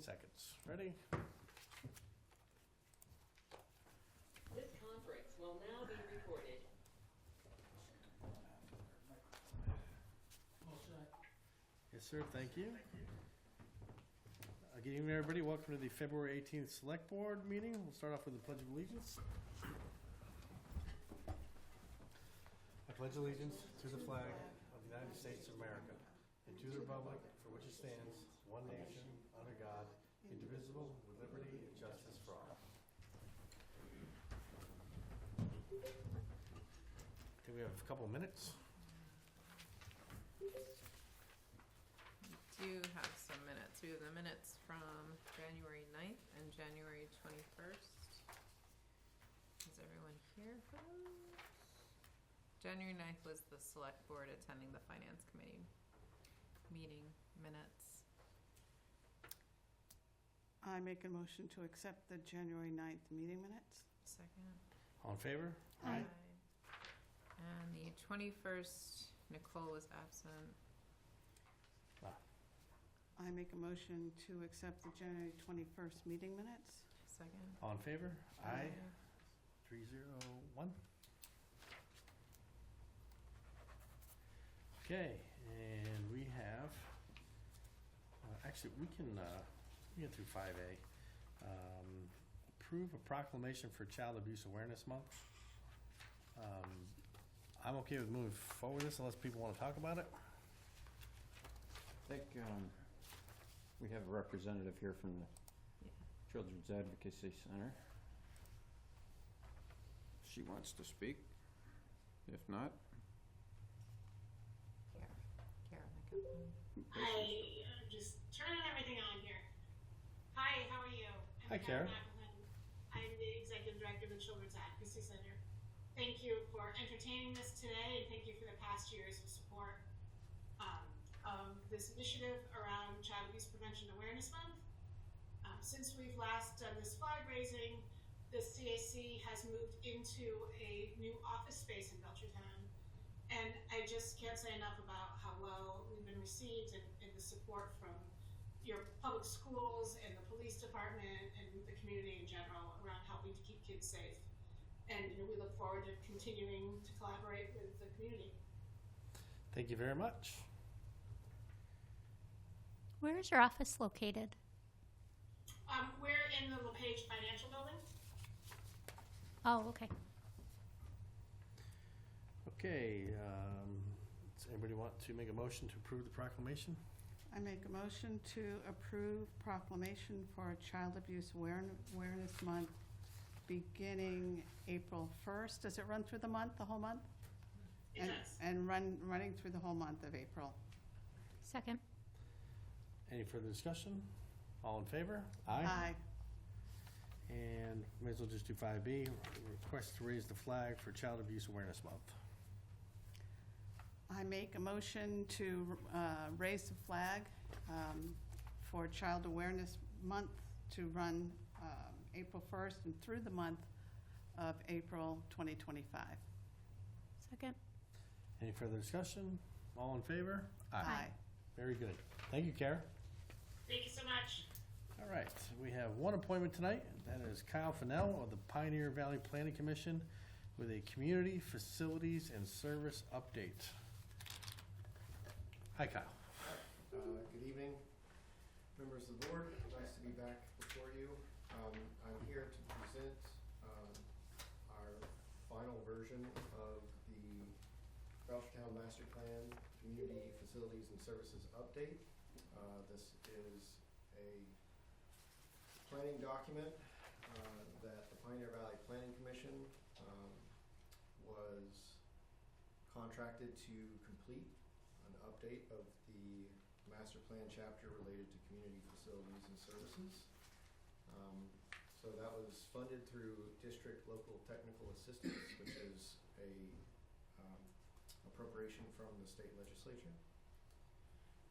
seconds. Ready? This conference will now be recorded. Yes, sir. Thank you. Good evening, everybody. Welcome to the February 18th Select Board meeting. We'll start off with the Pledge of Allegiance. I pledge allegiance to the flag of the United States of America and to the republic for which it stands, one nation, under God, indivisible, with liberty and justice for all. I think we have a couple of minutes. We do have some minutes. We have the minutes from January 9th and January 21st. Is everyone here for those? January 9th was the select board attending the finance committee meeting minutes. I make a motion to accept the January 9th meeting minutes. Second. All in favor? Aye. And the 21st, Nicole was absent. I make a motion to accept the January 21st meeting minutes. Second. All in favor? Aye. 301. Okay, and we have, actually, we can get through 5A. Approve a proclamation for Child Abuse Awareness Month. I'm okay with moving forward this unless people want to talk about it. I think we have a representative here from the Children's Advocacy Center. She wants to speak. If not, Kara. Hi, I'm just turning everything on here. Hi, how are you? Hi, Kara. I'm the Executive Director of the Children's Advocacy Center. Thank you for entertaining this today, and thank you for the past years of support of this initiative around Child Abuse Prevention Awareness Month. Since we've last done this flag raising, the CAC has moved into a new office space in Belchertown. And I just can't say enough about how well we've been received and the support from your public schools and the police department and the community in general around helping to keep kids safe. And we look forward to continuing to collaborate with the community. Thank you very much. Where is your office located? We're in the LePage Financial Building. Oh, okay. Okay, does anybody want to make a motion to approve the proclamation? I make a motion to approve proclamation for Child Abuse Awareness Month beginning April 1st. Does it run through the month, the whole month? It does. And running through the whole month of April. Second. Any further discussion? All in favor? Aye. And may as well just do 5B, request to raise the flag for Child Abuse Awareness Month. I make a motion to raise the flag for Child Awareness Month to run April 1st and through the month of April 2025. Second. Any further discussion? All in favor? Aye. Very good. Thank you, Kara. Thank you so much. All right, we have one appointment tonight. That is Kyle Finnell of the Pioneer Valley Planning Commission with a community facilities and service update. Hi, Kyle. Good evening, members of the board. Nice to be back before you. I'm here to present our final version of the Belchertown Master Plan Community Facilities and Services Update. This is a planning document that the Pioneer Valley Planning Commission was contracted to complete an update of the master plan chapter related to community facilities and services. So that was funded through District Local Technical Assistance, which is a appropriation from the state legislature.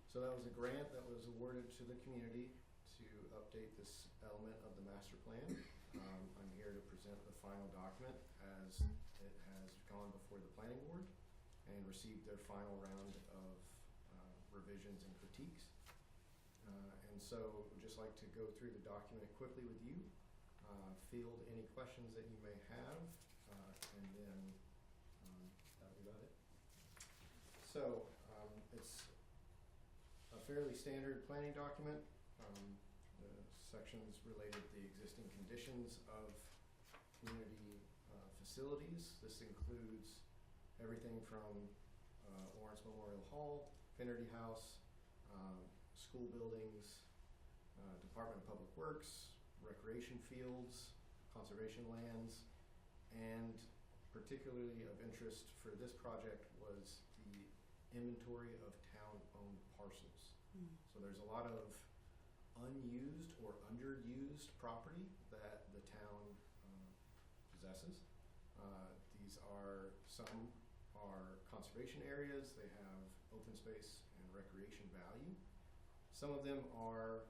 So that was a grant that was awarded to the community to update this element of the master plan. I'm here to present the final document as it has gone before the planning board and received their final round of revisions and critiques. And so would just like to go through the document quickly with you, field any questions that you may have, and then that'll be about it. So it's a fairly standard planning document. The sections related to the existing conditions of community facilities. This includes everything from Lawrence Memorial Hall, Finnell House, school buildings, Department of Public Works, recreation fields, conservation lands, and particularly of interest for this project was the inventory of town-owned parcels. So there's a lot of unused or underused property that the town possesses. Some are conservation areas. They have open space and recreation value. Some of them are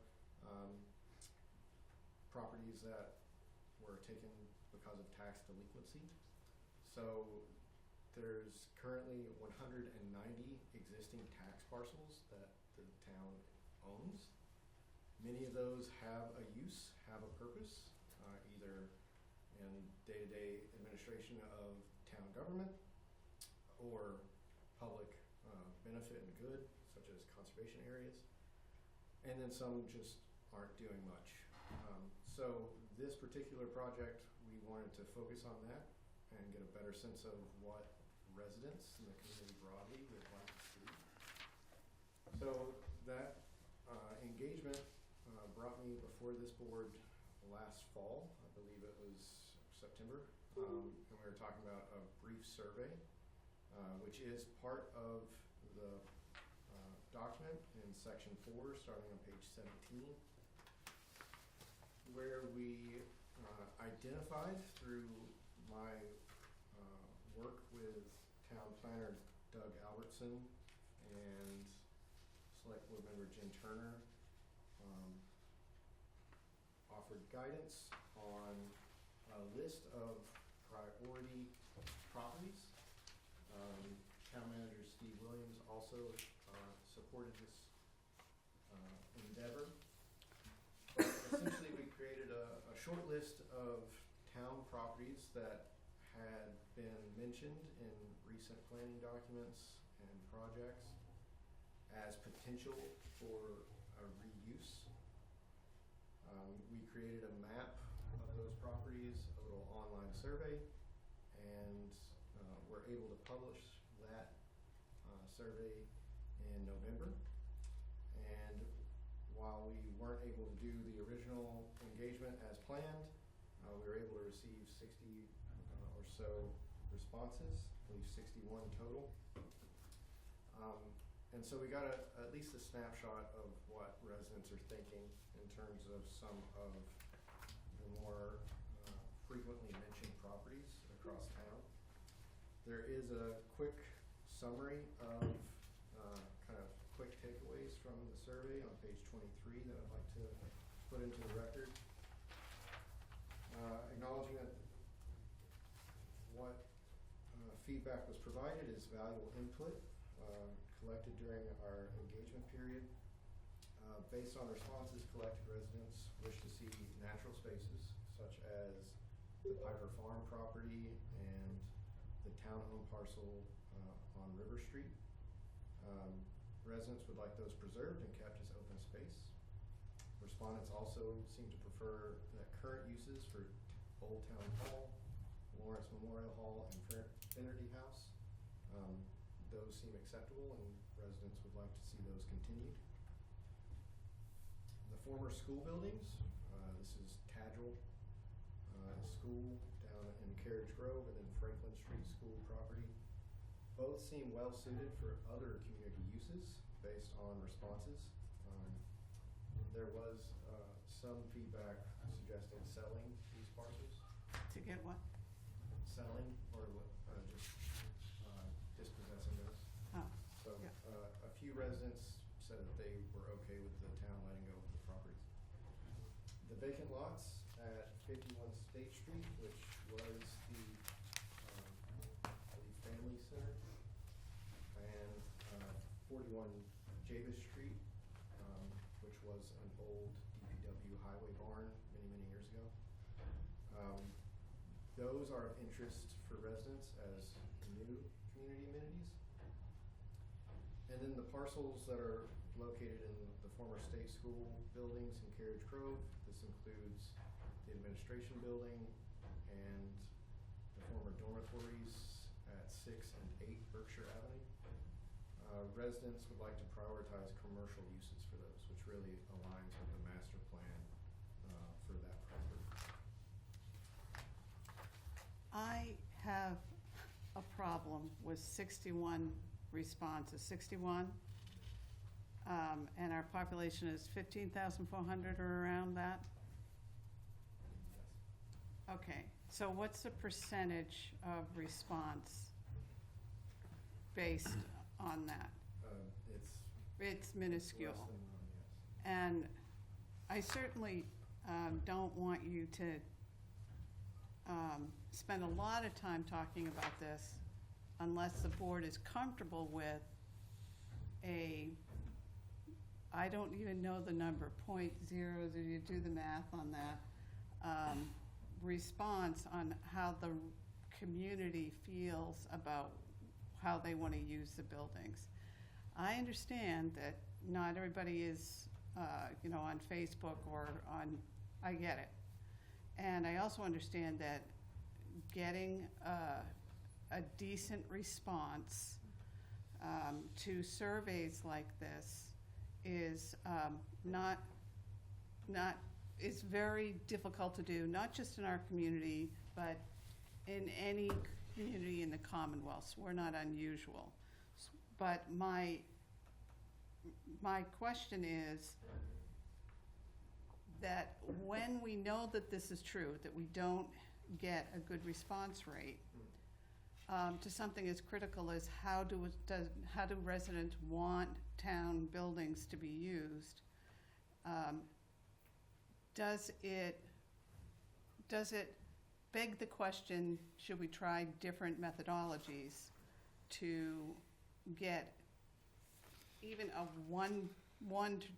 properties that were taken because of tax delinquency. So there's currently 190 existing tax parcels that the town owns. Many of those have a use, have a purpose, either in day-to-day administration of town government or public benefit and good, such as conservation areas. And then some just aren't doing much. So this particular project, we wanted to focus on that and get a better sense of what residents in the community broadly would like to see. So that engagement brought me before this board last fall. I believe it was September. And we were talking about a brief survey, which is part of the document in section 4, starting on page 17, where we identified through my work with town planner Doug Albertson and select board member Jen Turner, offered guidance on a list of priority properties. Town manager Steve Williams also supported this endeavor. But essentially, we created a short list of town properties that had been mentioned in recent planning documents and projects as potential for a reuse. We created a map of those properties, a little online survey, and we're able to publish that survey in November. And while we weren't able to do the original engagement as planned, we were able to receive 60 or so responses, I believe 61 total. And so we got at least a snapshot of what residents are thinking in terms of some of the more frequently mentioned properties across town. There is a quick summary of kind of quick takeaways from the survey on page 23 that I'd like to put into the record. Acknowledging that what feedback was provided is valuable input collected during our engagement period. Based on responses collected, residents wish to see natural spaces such as the Piper Farm property and the town-owned parcel on River Street. Residents would like those preserved and kept as open space. Respondents also seem to prefer that current uses for Old Town Hall, Lawrence Memorial Hall, and Finnell House, those seem acceptable and residents would like to see those continued. The former school buildings, this is Tadrell School down in Carriage Grove and then Franklin Street School property. Both seem well suited for other community uses based on responses. There was some feedback suggesting selling these parcels. To get what? Selling or just dispossessing those. Oh, So yeah. a few residents said that they were okay with the town letting go of the properties. The vacant lots at 51 State Street, which was the I believe family center, and 41 Javis Street, which was an old DPW highway barn many, many years ago. Those are of interest for residents as new community amenities. And then the parcels that are located in the former state school buildings in Carriage Grove, this includes the administration building and the former dormitories at 6 and 8 Berkshire Avenue. Residents would like to prioritize commercial uses for those, which really aligns with the master plan for that property. I have a problem with 61 responses, 61. And our population is 15,400 or around that? Yes. Okay, so what's the percentage of response based on that? It's minuscule. Less than one, yes. And I certainly don't want you to spend a lot of time talking about this unless the board is comfortable with I don't even know the number, 0.0, do you do the math on that, response on how the community feels about how they want to use the buildings. I understand that not everybody is, on Facebook or I get it. And I also understand that getting a decent response to surveys like this is it's very difficult to do, not just in our community, but in any community in the Commonwealth. We're not unusual. But my question is that when we know that this is true, that we don't get a good response rate to something as critical as how do residents want town buildings to be used, does it beg the question, should we try different methodologies to get even a 1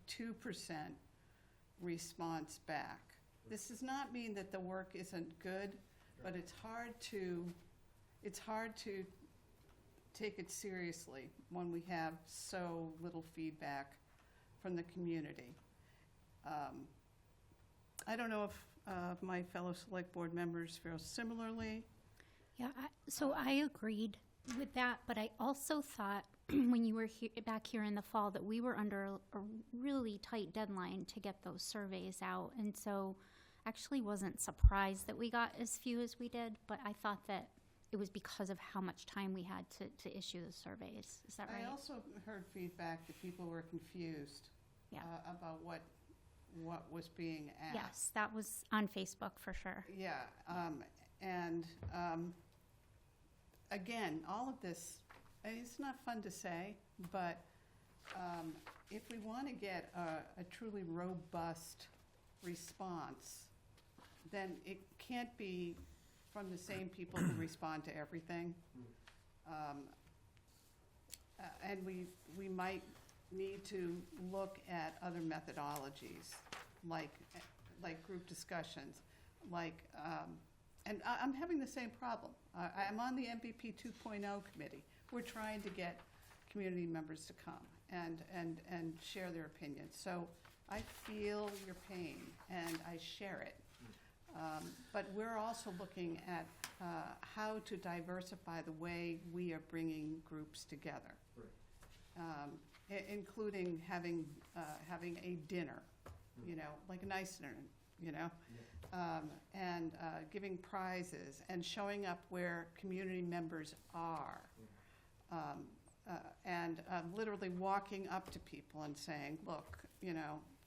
to 2% response back? This does not mean that the work isn't good, but it's hard to take it seriously when we have so little feedback from the community. I don't know if my fellow select board members feel similarly. Yeah, so I agreed with that, but I also thought when you were back here in the fall that we were under a really tight deadline to get those surveys out. And so actually wasn't surprised that we got as few as we did, but I thought that it was because of how much time we had to issue the surveys. Is that right? I also heard feedback that people were confused about what was being asked. Yes, that was on Facebook for sure. Yeah, again, all of this, it's not fun to say, but if we want to get a truly robust response, then it can't be from the same people who respond to everything. And we might need to look at other methodologies, like group discussions, and I'm having the same problem. I'm on the MVP 2.0 committee. We're trying to get community members to come and share their opinions. So I feel your pain and I share it. But we're also looking at how to diversify the way we are bringing groups together. Right. Including having a dinner, like a nice dinner, and giving prizes and showing up where community members are, and literally walking up to people and saying, look,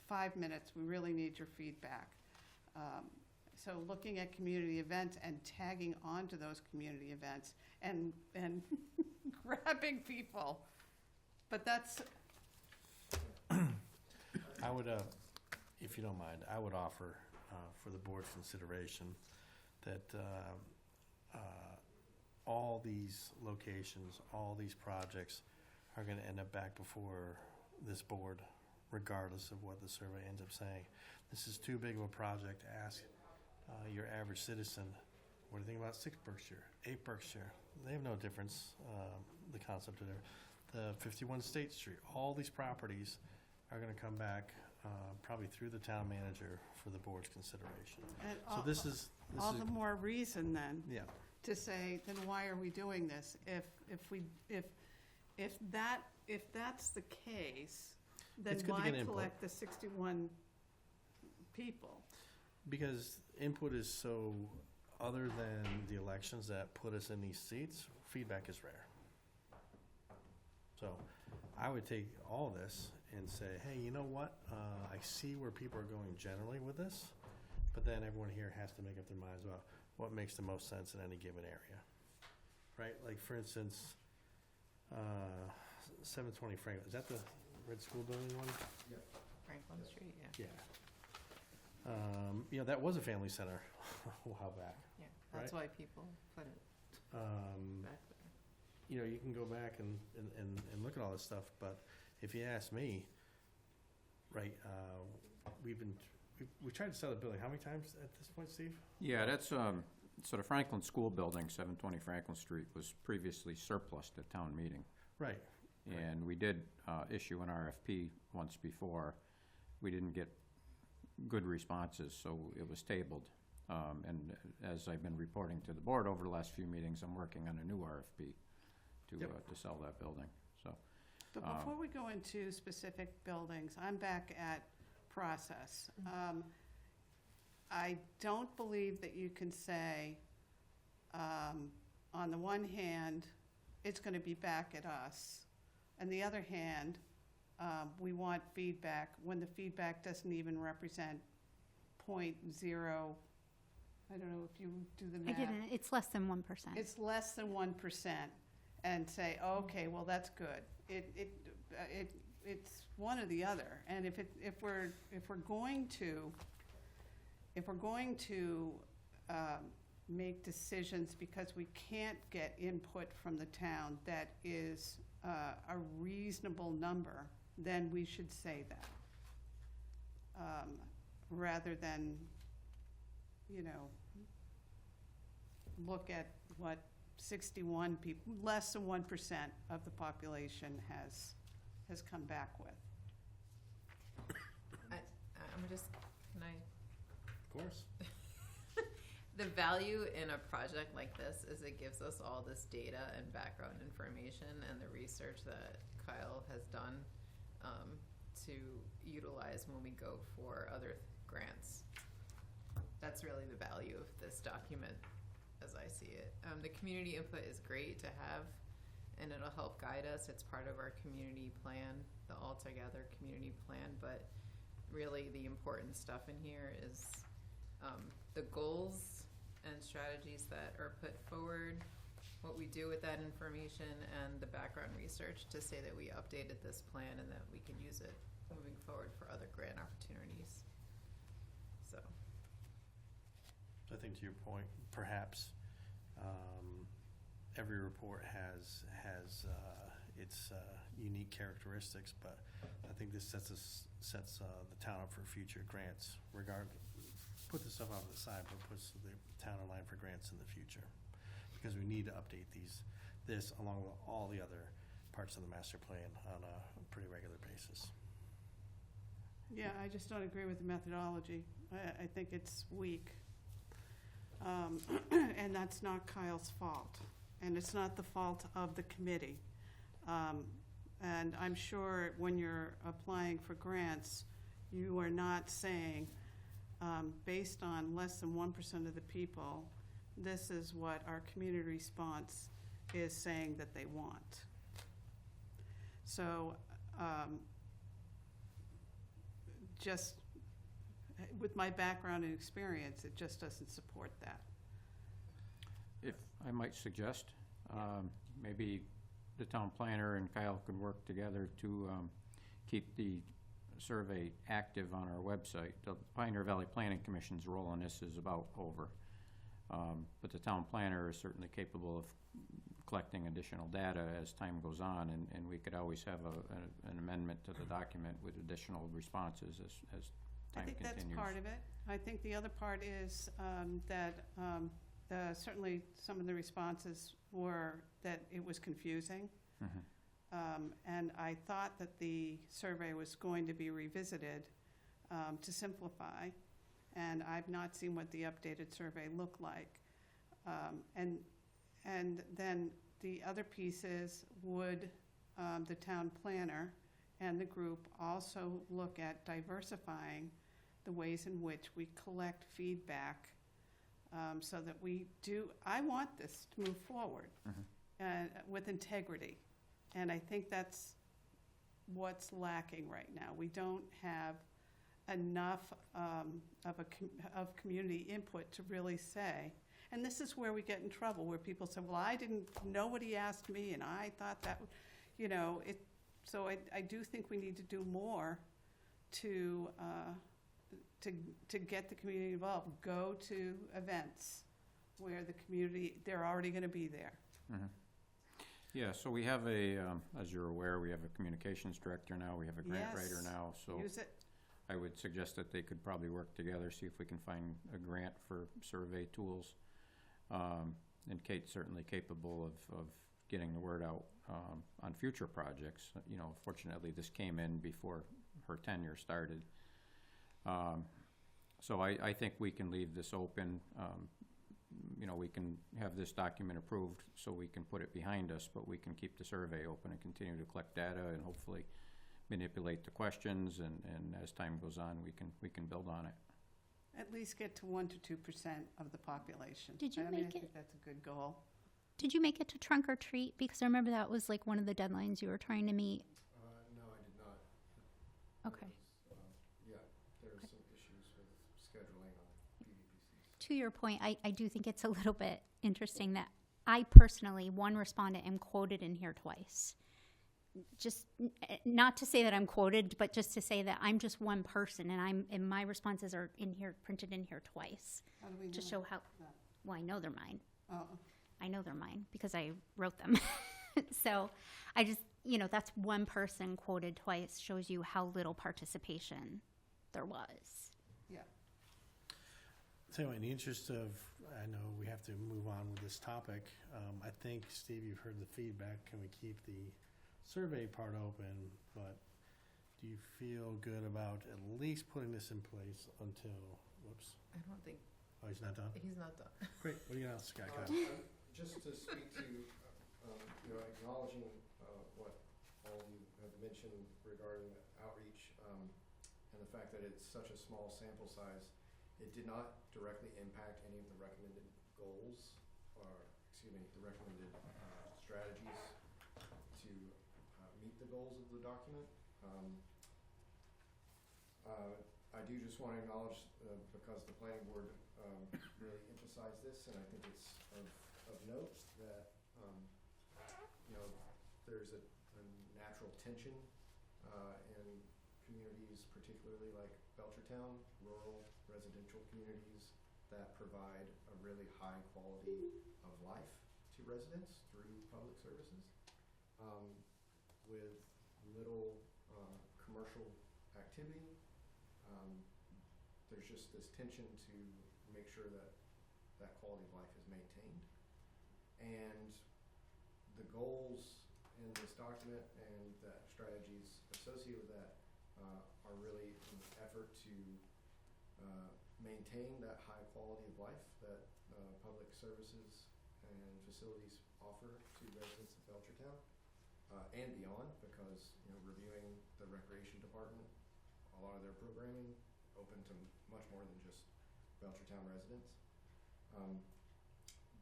5 minutes, we really need your feedback. So looking at community events and tagging onto those community events and grabbing people. But that's... I would, if you don't mind, I would offer for the board's consideration that all these locations, all these projects are going to end up back before this board regardless of what the survey ends up saying. This is too big of a project to ask your average citizen, what do you think about 6 Berkshire, 8 Berkshire? They have no difference, the concept of the 51 State Street. All these properties are going to come back probably through the town manager for the board's consideration. And So this is all the more reason then yeah. to say, then why are we doing this? If that's the case, then It's good to why get input. collect the 61 people? Because input is so other than the elections that put us in these seats, feedback is rare. So I would take all this and say, hey, you know what? I see where people are going generally with this, but then everyone here has to make up their minds about what makes the most sense in any given area. Right? Like, for instance, 720 Franklin. Is that the Red School Building one? Franklin Street, yeah. Yeah. You know, that was a family center a while back. Yeah, that's Right. why people put it back there. You know, you can go back and look at all this stuff, but if you ask me, right, we tried to sell the building how many times at this point, Steve? Yeah, that's, so the Franklin School Building, 720 Franklin Street, was previously surplused at town meeting. Right. And we did issue an RFP once before. We didn't get good responses, so it was tabled. And as I've been reporting to the board over the last few meetings, I'm working on a new RFP to sell that building, so. But before we go into specific buildings, I'm back at process. I don't believe that you can say, on the one hand, it's going to be back at us. On the other hand, we want feedback when the feedback doesn't even represent 0.0, I don't know if you do the I math. didn't, it's less than 1%. It's less than 1%, and say, okay, well, that's good. It's one or the other. And if we're going to make decisions because we can't get input from the town that is a reasonable number, then we should say that, rather than, look at what 61 people, less than 1% of the population has come back with. I'm just, can I? Of course. The value in a project like this is it gives us all this data and background information and the research that Kyle has done to utilize when we go for other grants. That's really the value of this document as I see it. The community input is great to have, and it'll help guide us. It's part of our community plan, the All Together community plan, but really the important stuff in here is the goals and strategies that are put forward, what we do with that information, and the background research to say that we updated this plan and that we can use it moving forward for other grant opportunities. So I think to your point, perhaps every report has its unique characteristics, but I think this sets the town up for future grants. Put this stuff off to the side, but puts the town in line for grants in the future, because we need to update this along with all the other parts of the master plan on a pretty regular basis. Yeah, I just don't agree with the methodology. I think it's weak. And that's not Kyle's fault. And it's not the fault of the committee. And I'm sure when you're applying for grants, you are not saying, based on less than 1% of the people, this is what our community response is saying that they want. So just with my background and experience, it just doesn't support that. If I might suggest, maybe the town planner and Kyle could work together to keep the survey active on our website. The Pioneer Valley Planning Commission's role in this is about over. But the town planner is certainly capable of collecting additional data as time goes on, and we could always have an amendment to the document with additional responses as I time think continues. that's part of it. I think the other part is that certainly some of the responses were that it was confusing. And I thought that the survey was going to be revisited to simplify, and I've not seen what the updated survey looked like. And then the other piece is, would the town planner and the group also look at diversifying the ways in which we collect feedback, so that we do, I want this to move forward with integrity. And I think that's what's lacking right now. We don't have enough of community input to really say. And this is where we get in trouble, where people say, well, nobody asked me, and I thought that, so I do think we need to do more to get the community involved. Go to events where the community, they're already gonna be there. Yeah, so we have as you're aware, we have a communications director now, we have a grant writer Yes. now, so Use it. I would suggest that they could probably work together, see if we can find a grant for survey tools. And Kate's certainly capable of getting the word out on future projects. Fortunately, this came in before her tenure started. So I think we can leave this open. We can have this document approved so we can put it behind us, but we can keep the survey open and continue to collect data and hopefully manipulate the questions, and as time goes on, we can build on it. At least get to 1 to 2% of the population. Did you I make think it? that's a good goal. Did you make it to trunk or treat? Because I remember that was like one of the deadlines you were trying to meet. No, I did not. Okay. Yeah, there are some issues with scheduling on PVPCs. To your point, I do think it's a little bit interesting that I personally, one respondent, am quoted in here twice. Just not to say that I'm quoted, but just to say that I'm just one person, and my responses are printed in here twice How do we know? to show how. that? Well, I know they're mine. Oh, I know they're mine because I wrote them. So I just, that's one person quoted twice, shows you how little participation there was. yeah. So in the interest of, I know we have to move on with this topic. I think, Steve, you've heard the feedback. Can we keep the survey part open? But do you feel good about at least putting this in place until, whoops, I don't think, oh, he's not done? he's not done. Great, what do you got, Scott? Just to speak to, acknowledging what all of you have mentioned regarding outreach, and the fact that it's such a small sample size, it did not directly impact any of the recommended goals, the recommended strategies to meet the goals of the document. I do just want to acknowledge, because the planning board really emphasized this, and I think it's of note that there's a natural tension in communities, particularly like Belchertown, rural residential communities that provide a really high quality of life to residents through public services, with little commercial activity. There's just this tension to make sure that that quality of life is maintained. And the goals in this document and the strategies associated with that are really an effort to maintain that high quality of life that public services and facilities offer to residents of Belchertown and beyond, because reviewing the recreation department, a lot of their programming open to much more than just Belchertown residents.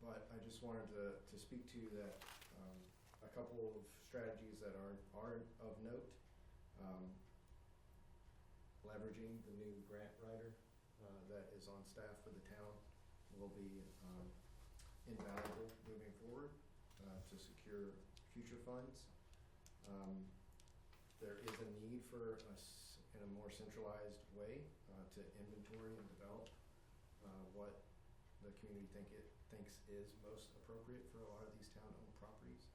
But I just wanted to speak to that, a couple of strategies that are of note. Leveraging the new grant writer that is on staff for the town will be invaluable moving forward to secure future funds. There is a need for us in a more centralized way to inventory and develop what the community thinks is most appropriate for a lot of these town-owned properties.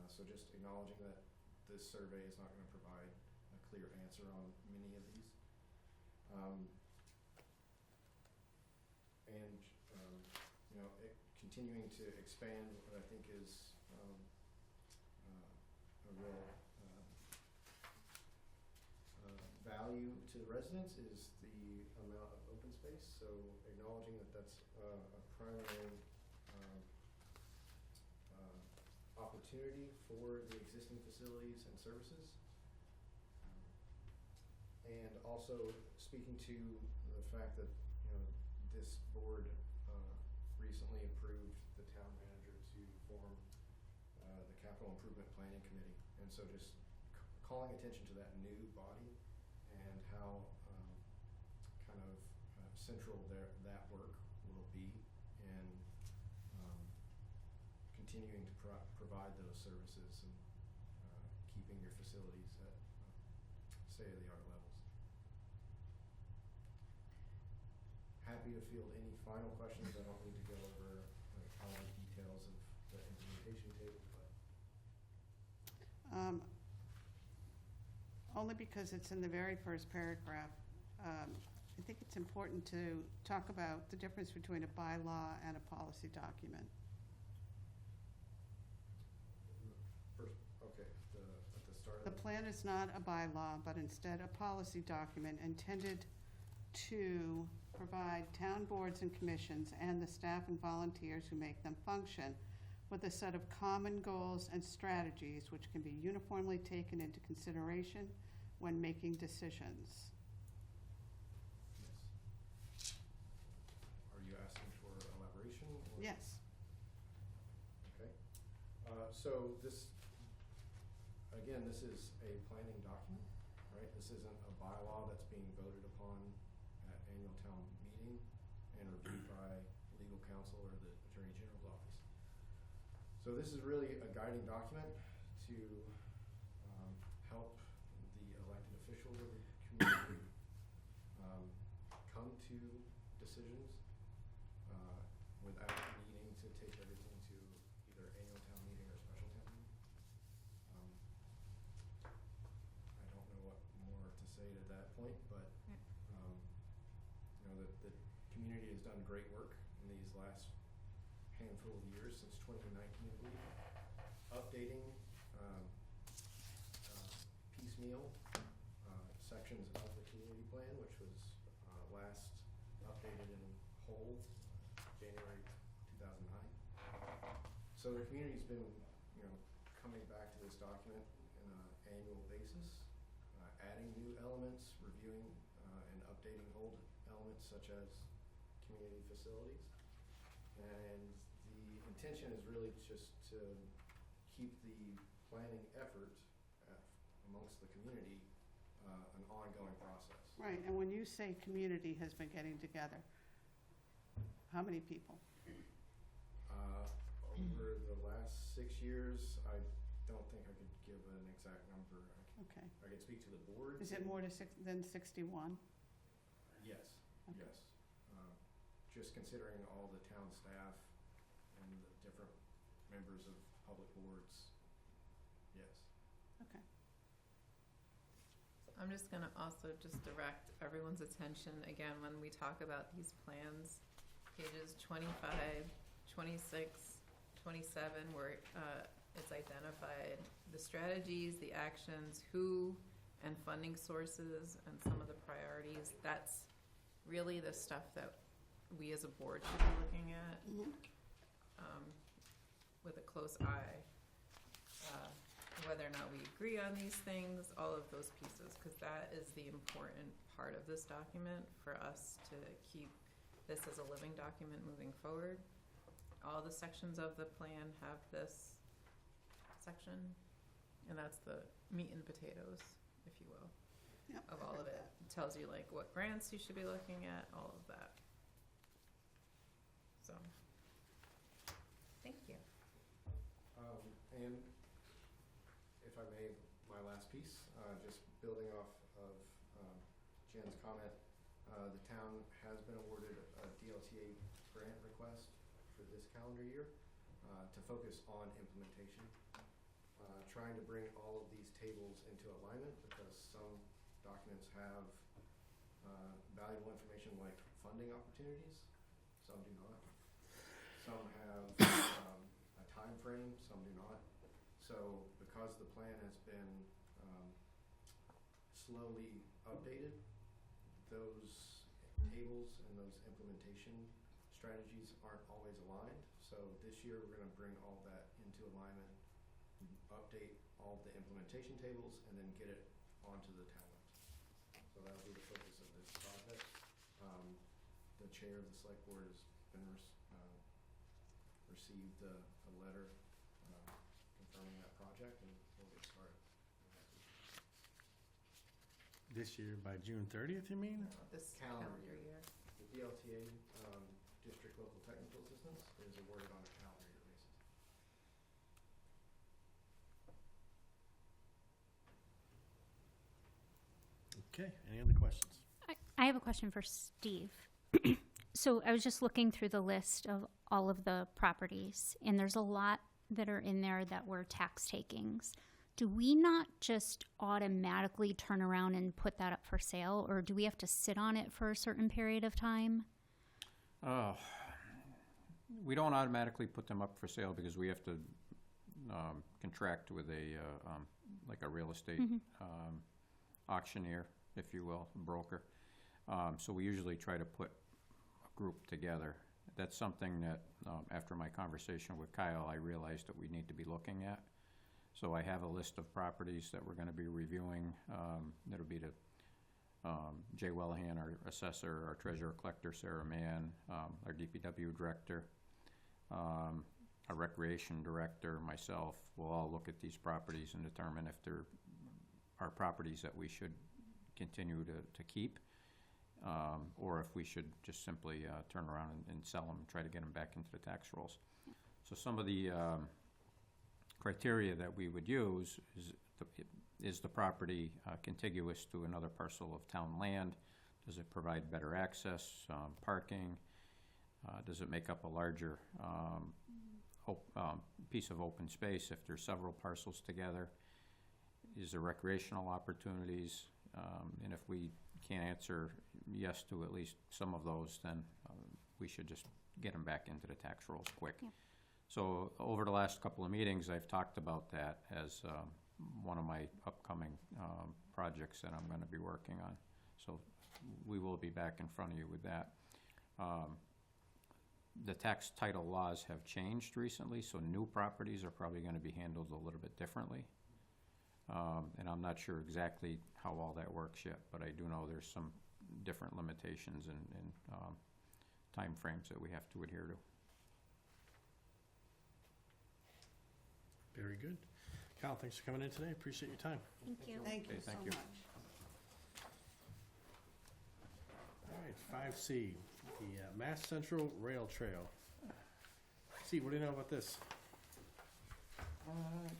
So just acknowledging that this survey is not going to provide a clear answer on many of these. Continuing to expand what I think is a real value to the residents is the amount of open space. So acknowledging that that's a primary opportunity for the existing facilities and services. And also speaking to the fact that, this board recently approved the town manager to form the Capital Improvement Planning Committee. And so just calling attention to that new body and how central that work will be in continuing to provide those services and keeping your facilities at state-of-the-art levels. Happy to field any final questions. I don't need to go over all the details of the implementation table, but only because it's in the very first paragraph. I think it's important to talk about the difference between a bylaw and a policy document. first, okay, at the start of The plan is not a bylaw, but instead a policy document intended to provide town boards and commissions and the staff and volunteers who make them function with a set of common goals and strategies which can be uniformly taken into consideration when making decisions. Yes. Are you asking for elaboration? Or? Yes. Okay. So this, again, this is a planning document, right? This isn't a bylaw that's being voted upon at annual town meeting and reviewed by legal counsel or the Attorney General's office. So this is really a guiding document to help the elected officials of the community come to decisions without needing to take everything to either annual town meeting or special town meeting. I don't know what more to say to that point, but the community has done great work in these last handful of years since 2019, I believe, updating piecemeal sections of the community plan, which was last updated in whole January 2009. So the community's been, coming back to this document on an annual basis, adding new elements, reviewing and updating old elements such as community facilities. And the intention is really just to keep the planning effort amongst the community an ongoing process. Right, and when you say community has been getting together, how many people? Over the last 6 years, I don't think I could give an exact number. Okay. I could speak to the board. Is it more than 61? Yes, Okay. yes. Just considering all the town staff and the different members of public boards, yes. Okay. I'm just gonna also just direct everyone's attention, again, when we talk about these plans, pages 25, 26, 27, where it's identified the strategies, the actions, who, and funding sources, and some of the priorities. That's really the stuff that we as a board should be looking at with a close eye. Whether or not we agree on these things, all of those pieces, because that is the important part of this document for us to keep this as a living document moving forward. All the sections of the plan have this section, and that's the meat and potatoes, if you will, Yep, of I all heard of it. that. It tells you like what grants you should be looking at, all of that. So, thank you. And if I may, my last piece, just building off of Jen's comment, the town has been awarded a DLTA grant request for this calendar year to focus on implementation. Trying to bring all of these tables into alignment because some documents have valuable information like funding opportunities, some do not. Some have a time frame, some do not. So because the plan has been slowly updated, those tables and those implementation strategies aren't always aligned. So this year we're going to bring all that into alignment, update all the implementation tables, and then get it onto the tablet. So that'll be the focus of this project. The chair of the select board has been received a letter confirming that project, and we'll get started. This year by June 30th, you mean? This Calendar calendar year. year. The BLTA, District Local Technical Assistance, is awarded on a calendar year basis. Okay, any other questions? I have a question for Steve. So I was just looking through the list of all of the properties, and there's a lot that are in there that were tax takings. Do we not just automatically turn around and put that up for sale, or do we have to sit on it for a certain period of time? We don't automatically put them up for sale because we have to contract with a, like a real estate auctioneer, if you will, broker. So we usually try to put a group together. That's something that, after my conversation with Kyle, I realized that we need to be looking at. So I have a list of properties that we're going to be reviewing. That'll be to Jay Wellahan, our assessor, our treasurer collector, Sarah Mann, our DPW director, our recreation director, myself. We'll all look at these properties and determine if there are properties that we should continue to keep, or if we should just simply turn around and sell them and try to get them back into the tax rolls. So some of the criteria that we would use is the property contiguous to another parcel of town land? Does it provide better access, parking? Does it make up a larger piece of open space if there's several parcels together? Is there recreational opportunities? And if we can't answer yes to at least some of those, then we should just get them back into the tax rolls quick. Yeah. So over the last couple of meetings, I've talked about that as one of my upcoming projects that I'm going to be working on. So we will be back in front of you with that. The tax title laws have changed recently, so new properties are probably going to be handled a little bit differently. And I'm not sure exactly how all that works yet, but I do know there's some different limitations and time frames that we have to adhere to. Very good. Kyle, thanks for coming in today. Appreciate your time. Thank you. Thank you Okay, so thank you. much. All right, 5C, the Mass Central Rail Trail. Steve, what do you know about this?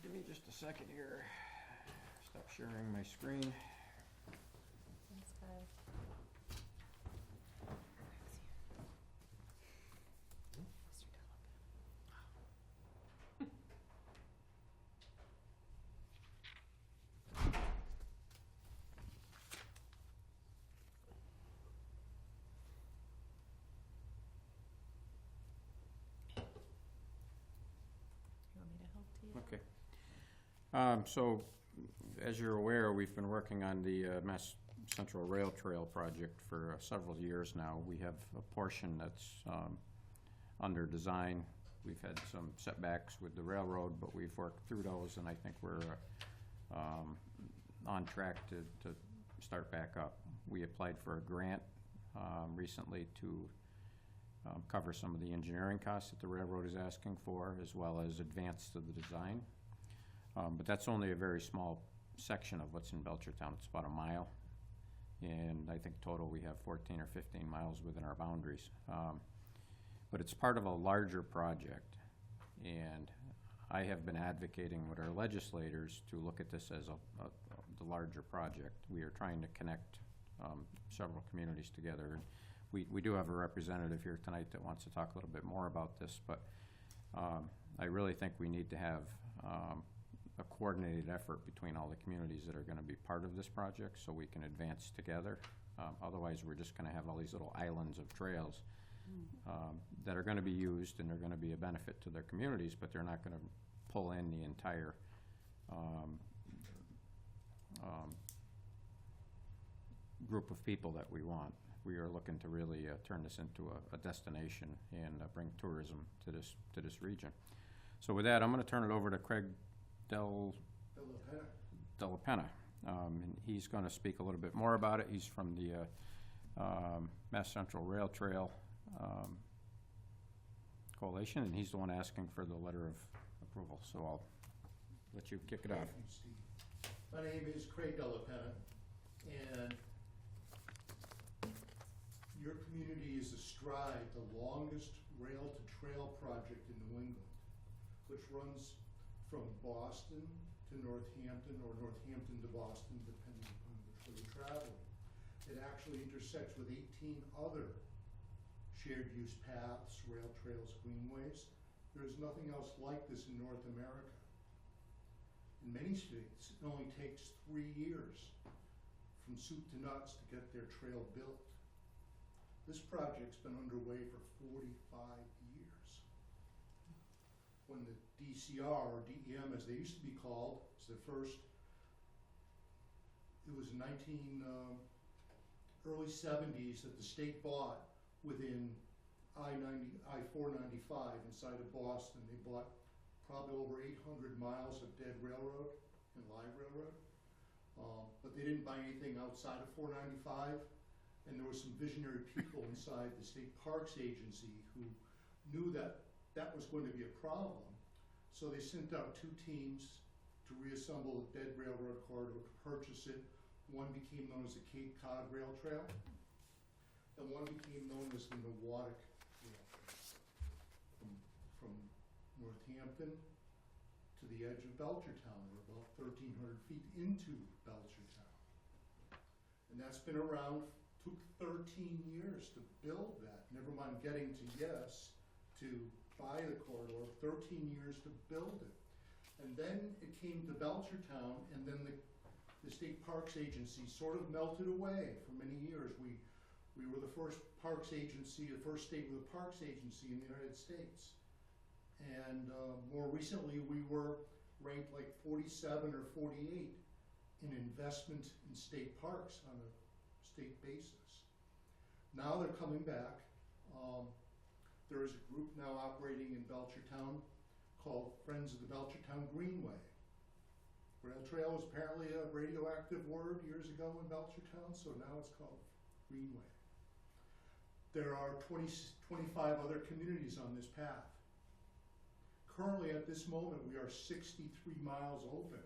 Give me just a second here. Stop sharing my screen. Thanks, guys. You want me to help too? Okay. So, as you're aware, we've been working on the Mass Central Rail Trail project for several years now. We have a portion that's under design. We've had some setbacks with the railroad, but we've worked through those, and I think we're on track to start back up. We applied for a grant recently to cover some of the engineering costs that the railroad is asking for, as well as advance to the design. But that's only a very small section of what's in Belchertown. It's about a mile. And I think total we have 14 or 15 miles within our boundaries. But it's part of a larger project. And I have been advocating with our legislators to look at this as the larger project. We are trying to connect several communities together. we do have a representative here tonight that wants to talk a little bit more about this, but I really think we need to have a coordinated effort between all the communities that are gonna be part of this project, so we can advance together. Otherwise, we're just gonna have all these little islands of trails that are gonna be used, and they're gonna be a benefit to their communities, but they're not gonna pull in the entire group of people that we want. We are looking to really turn this into a destination and bring tourism to this region. So with that, I'm gonna turn it over to Craig Della Penna. And he's gonna speak a little bit more about it. He's from the Mass Central Rail Trail Coalition, and he's the one asking for the letter of approval. So I'll let you kick it off. Thank you, Steve. My name is Craig Della Penna, and your community is astride the longest rail-to-trail project in New England, which runs from Boston to Northampton, or Northampton to Boston, depending upon which way you're traveling. It actually intersects with 18 other shared-use paths, rail trails, greenways. There's nothing else like this in North America. In many states, it only takes 3 years from soup to nuts to get their trail built. This project's been underway for 45 years. When the DCR, or DEM as they used to be called, was the first, it was early 70s that the state bought within I-495 inside of Boston. They bought probably over 800 miles of dead railroad and live railroad. But they didn't buy anything outside of 495. And there were some visionary people inside the State Parks Agency who knew that that was going to be a problem. So they sent out 2 teams to reassemble the dead railroad corridor, to purchase it. One became known as the Cape Cod Rail Trail, and one became known as the Nawatic Rail Trail. From Northampton to the edge of Belchertown, or about 1,300 feet into Belchertown. And that's been around. Took 13 years to build that, never mind getting to yes, to buy the corridor, 13 years to build it. And then it came to Belchertown, and then the State Parks Agency sort of melted away for many years. We were the first parks agency, the first state with a parks agency in the United States. And more recently, we were ranked like 47 or 48 in investment in state parks on a state basis. Now they're coming back. There is a group now operating in Belchertown called Friends of the Belchertown Greenway. Rail trail was apparently a radioactive word years ago in Belchertown, so now it's called Greenway. There are 25 other communities on this path. Currently, at this moment, we are 63 miles open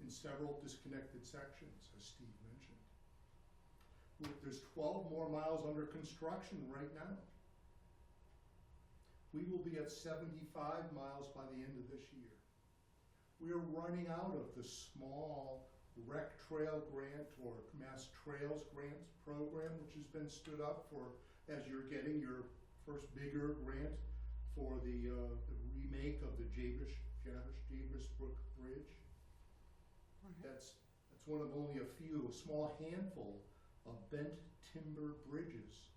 in several disconnected sections, as Steve mentioned. There's 12 more miles under construction right now. We will be at 75 miles by the end of this year. We are running out of the small Rec Trail Grant, or Mass Trails Grant program, which has been stood up for, as you're getting your first bigger grant for the remake of the Jabesh Brook Bridge. That's one of only a small handful of bent timber bridges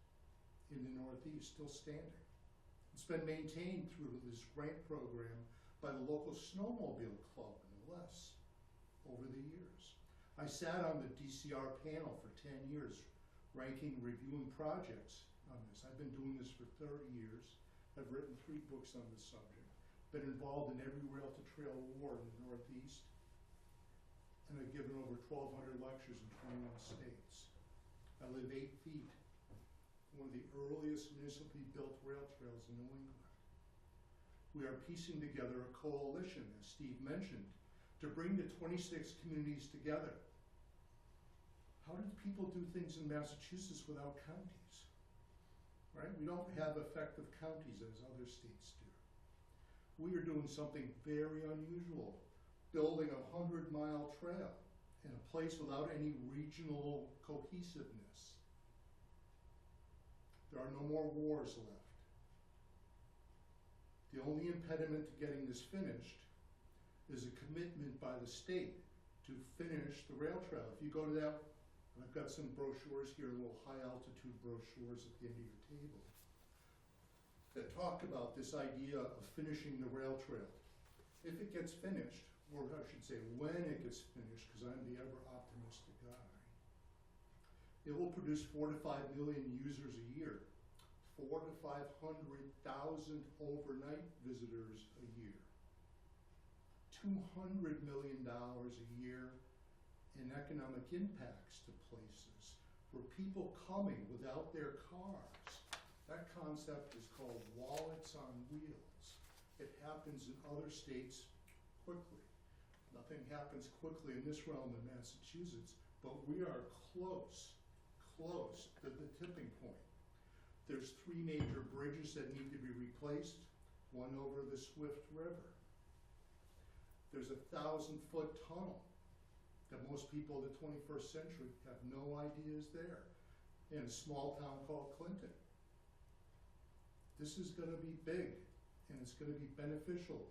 in the Northeast still standing. It's been maintained through this grant program by the local snowmobile club, no less, over the years. I sat on the DCR panel for 10 years, ranking, reviewing projects on this. I've been doing this for 30 years. I've written 3 books on this subject, been involved in every rail-to-trail award in the Northeast, and I've given over 1,200 lectures in 21 states. I live 8 feet from one of the earliest municipally built rail trails in New England. We are piecing together a coalition, as Steve mentioned, to bring the 26 communities together. How do people do things in Massachusetts without counties? Right? We don't have effective counties as other states do. We are doing something very unusual, building a 100-mile trail in a place without any regional cohesiveness. There are no more wars left. The only impediment to getting this finished is a commitment by the state to finish the rail trail. If you go to that, and I've got some brochures here, little high altitude brochures at the end of your table, that talk about this idea of finishing the rail trail. If it gets finished, or I should say when it gets finished, because I'm the ever optimistic guy, it will produce 4 to 5 million users a year, 4 to 500,000 overnight visitors a year, $200 million a year in economic impacts to places where people coming without their cars. That concept is called wallets on wheels. It happens in other states quickly. Nothing happens quickly in this realm in Massachusetts, but we are close to the tipping point. There's 3 major bridges that need to be replaced, one over the Swift River. There's a 1,000-foot tunnel that most people of the 21st century have no idea is there in a small town called Clinton. This is going to be big, and it's going to be beneficial.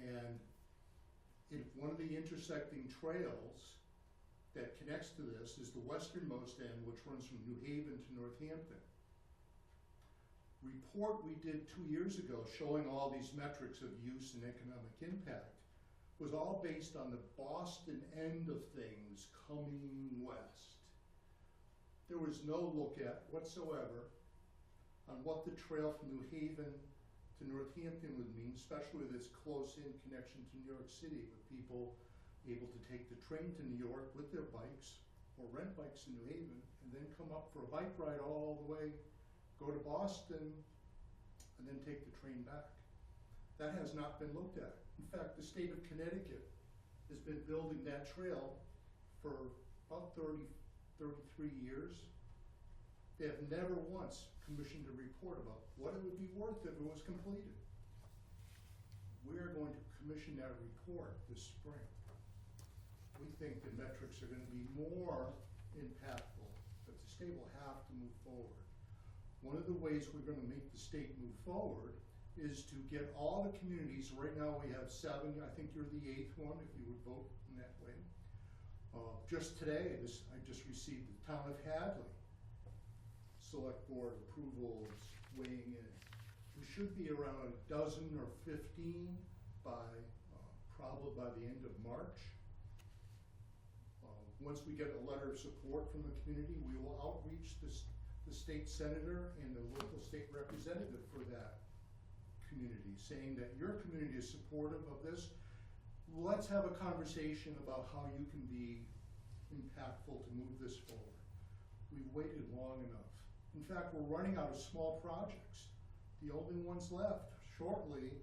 And if one of the intersecting trails that connects to this is the westernmost end, which runs from New Haven to Northampton. Report we did 2 years ago showing all these metrics of use and economic impact was all based on the Boston end of things coming west. There was no look at whatsoever on what the trail from New Haven to Northampton would mean, especially with its close-in connection to New York City, with people able to take the train to New York with their bikes or rent bikes in New Haven and then come up for a bike ride all the way, go to Boston, and then take the train back. That has not been looked at. In fact, the state of Connecticut has been building that trail for about 33 years. They have never once commissioned a report about what it would be worth if it was completed. We're going to commission that report this spring. We think the metrics are going to be more impactful, but the state will have to move forward. One of the ways we're going to make the state move forward is to get all the communities. Right now we have 7, I think you're the 8th one, if you would vote in that way. Just today, I just received the town of Hadley select board approvals weighing in. We should be around a dozen or 15 by probably by the end of March. Once we get a letter of support from the community, we will outreach the state senator and the local state representative for that community, saying that your community is supportive of this. Let's have a conversation about how you can be impactful to move this forward. We've waited long enough. In fact, we're running out of small projects. The only ones left shortly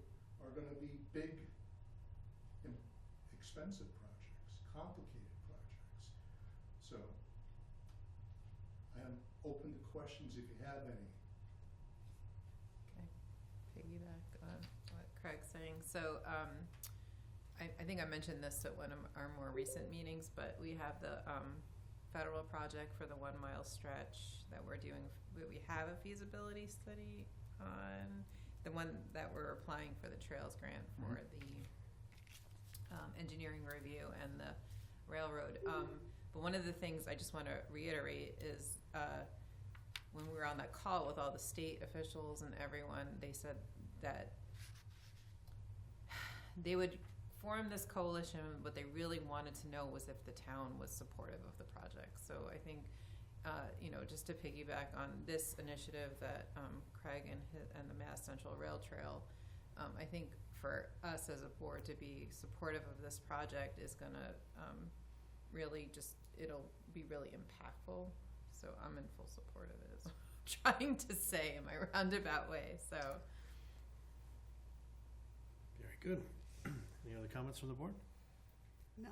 are going to be big, expensive projects, complicated projects. So I am open to questions if you have any. Okay, piggyback on what Craig's saying. So I think I mentioned this at one of our more recent meetings, but we have the federal project for the 1 mile stretch that we're doing. We have a feasibility study on the one that we're applying for the Trails grant for the engineering review and the railroad. But one of the things I just want to reiterate is when we were on that call with all the state officials and everyone, they said that they would form this coalition. What they really wanted to know was if the town was supportive of the project. So I think, just to piggyback on this initiative that Craig and the Mass Central Rail Trail, I think for us as a board to be supportive of this project is going to really it'll be really impactful. So I'm in full support of it, is what I'm trying to say in my roundabout way. So. Very good. Any other comments from the board? No.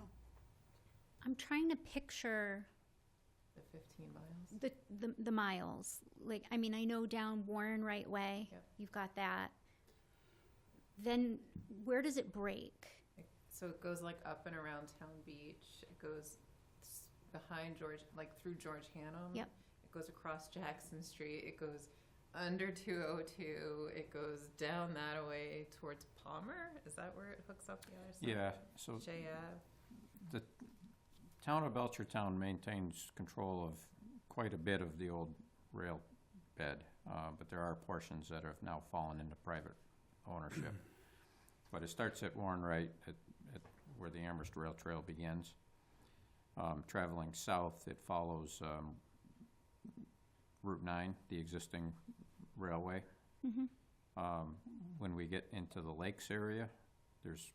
I'm trying to picture The 15 miles? the miles. Like, I mean, I know down Warren Right Way, Yep. you've got that. Then where does it break? So it goes like up and around Town Beach. It goes behind through George Hannum. Yep. It goes across Jackson Street, it goes under 202, it goes down that way towards Palmer. Is that where it hooks up the other side? Yeah, so J Ave. the town of Belchertown maintains control of quite a bit of the old rail bed, but there are portions that have now fallen into private ownership. But it starts at Warren Wright, at where the Amherst Rail Trail begins. Traveling south, it follows Route 9, the existing railway. When we get into the lakes area, there's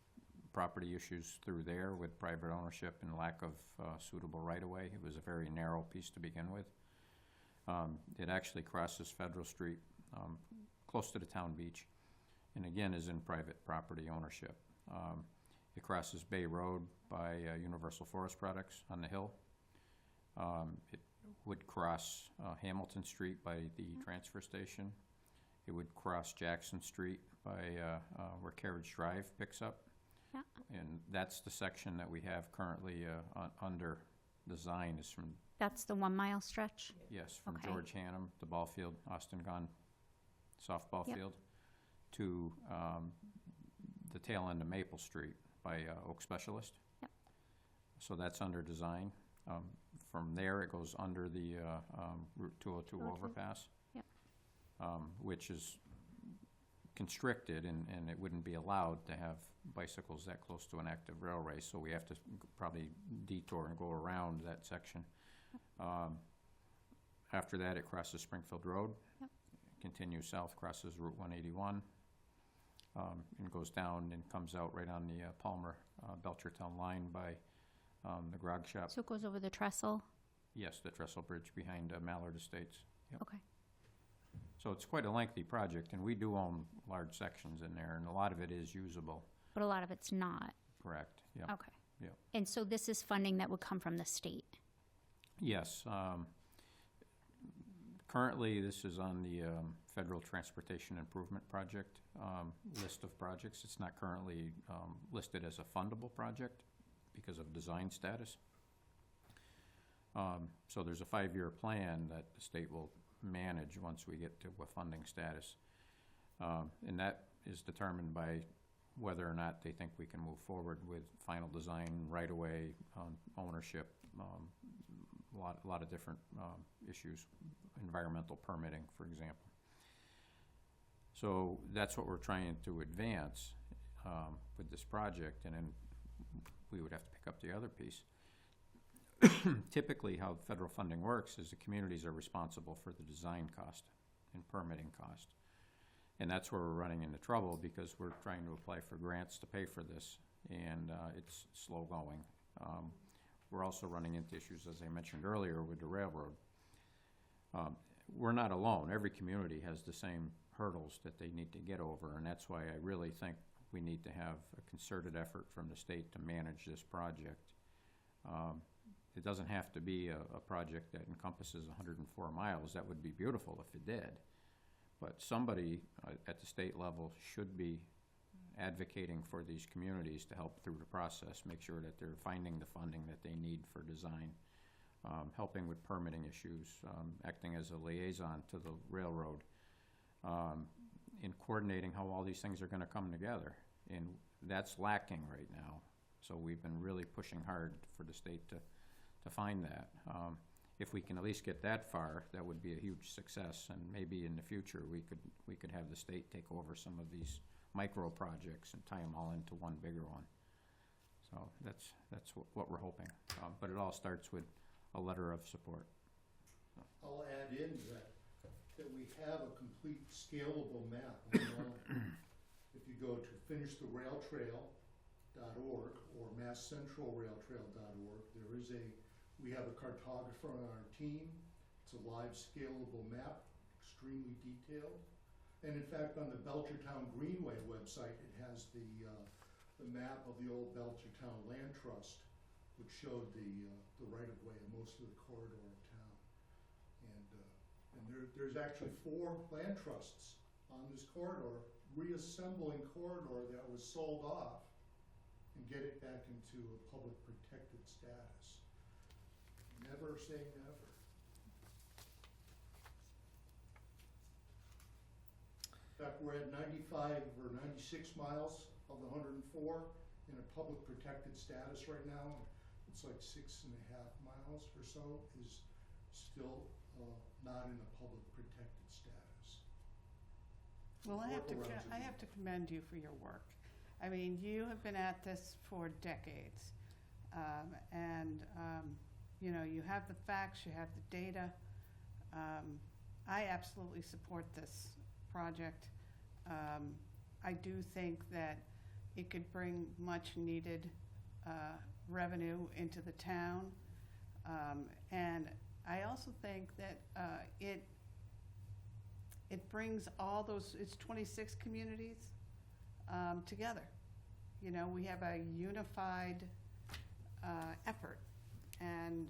property issues through there with private ownership and lack of suitable right-of-way. It was a very narrow piece to begin with. It actually crosses Federal Street, close to the town beach, and again is in private property ownership. It crosses Bay Road by Universal Forest Products on the hill. It would cross Hamilton Street by the transfer station. It would cross Jackson Street by where Carriage Drive picks up. Yeah. And that's the section that we have currently under design is from, That's the 1 mile stretch? yes, from Okay. George Hannum, the ball field, Austin Gone softball Yep. field, to the tail end of Maple Street by Oak Specialist. Yep. So that's under design. From there, it goes under the Route 202 overpass. Yep. Which is constricted, and it wouldn't be allowed to have bicycles that close to an active railway, so we have to probably detour and go around that section. After that, it crosses Springfield Road. Yep. Continues south, crosses Route 181, and goes down and comes out right on the Palmer Belchertown line by the grog shop. So it goes over the trestle? Yes, the trestle bridge behind Mallard Estates. Yep. Okay. So it's quite a lengthy project, and we do own large sections in there, and a lot of it is usable. But a lot of it's not? Correct, yeah. Okay. Yeah. And so this is funding that would come from the state? Yes. Currently, this is on the Federal Transportation Improvement Project list of projects. It's not currently listed as a fundable project because of design status. So there's a 5-year plan that the state will manage once we get to a funding status. And that is determined by whether or not they think we can move forward with final design, right-of-way, ownership, a lot of different issues, environmental permitting, for example. So that's what we're trying to advance with this project, and then we would have to pick up the other piece. Typically, how federal funding works is the communities are responsible for the design cost and permitting cost. And that's where we're running into trouble because we're trying to apply for grants to pay for this, and it's slow going. We're also running into issues, as I mentioned earlier, with the railroad. We're not alone. Every community has the same hurdles that they need to get over, and that's why I really think we need to have a concerted effort from the state to manage this project. It doesn't have to be a project that encompasses 104 miles. That would be beautiful if it did. But somebody at the state level should be advocating for these communities to help through the process, make sure that they're finding the funding that they need for design, helping with permitting issues, acting as a liaison to the railroad, in coordinating how all these things are going to come together. And that's lacking right now. So we've been really pushing hard for the state to find that. If we can at least get that far, that would be a huge success, and maybe in the future we could have the state take over some of these micro projects and tie them all into one bigger one. So that's what we're hoping. But it all starts with a letter of support. I'll add in that we have a complete scalable map online. If you go to finishtherailtrail.org or masscentralrailtrail.org, we have a cartographer on our team. It's a live scalable map, extremely detailed. And in fact, on the Belchertown Greenway website, it has the map of the old Belchertown Land Trust, which showed the right-of-way of most of the corridor of town. And there's actually 4 land trusts on this corridor, reassembling corridor that was sold off and get it back into a public protected status. Never say never. In fact, we're at 95 or 96 miles of the 104 in a public protected status right now. It's like 6.5 miles or so is still not in a public protected status. Well, I Work around it. have to commend you for your work. I mean, you have been at this for decades. You know, you have the facts, you have the data. I absolutely support this project. I do think that it could bring much needed revenue into the town. And I also think that it brings all those, it's 26 communities together. You know, we have a unified effort. And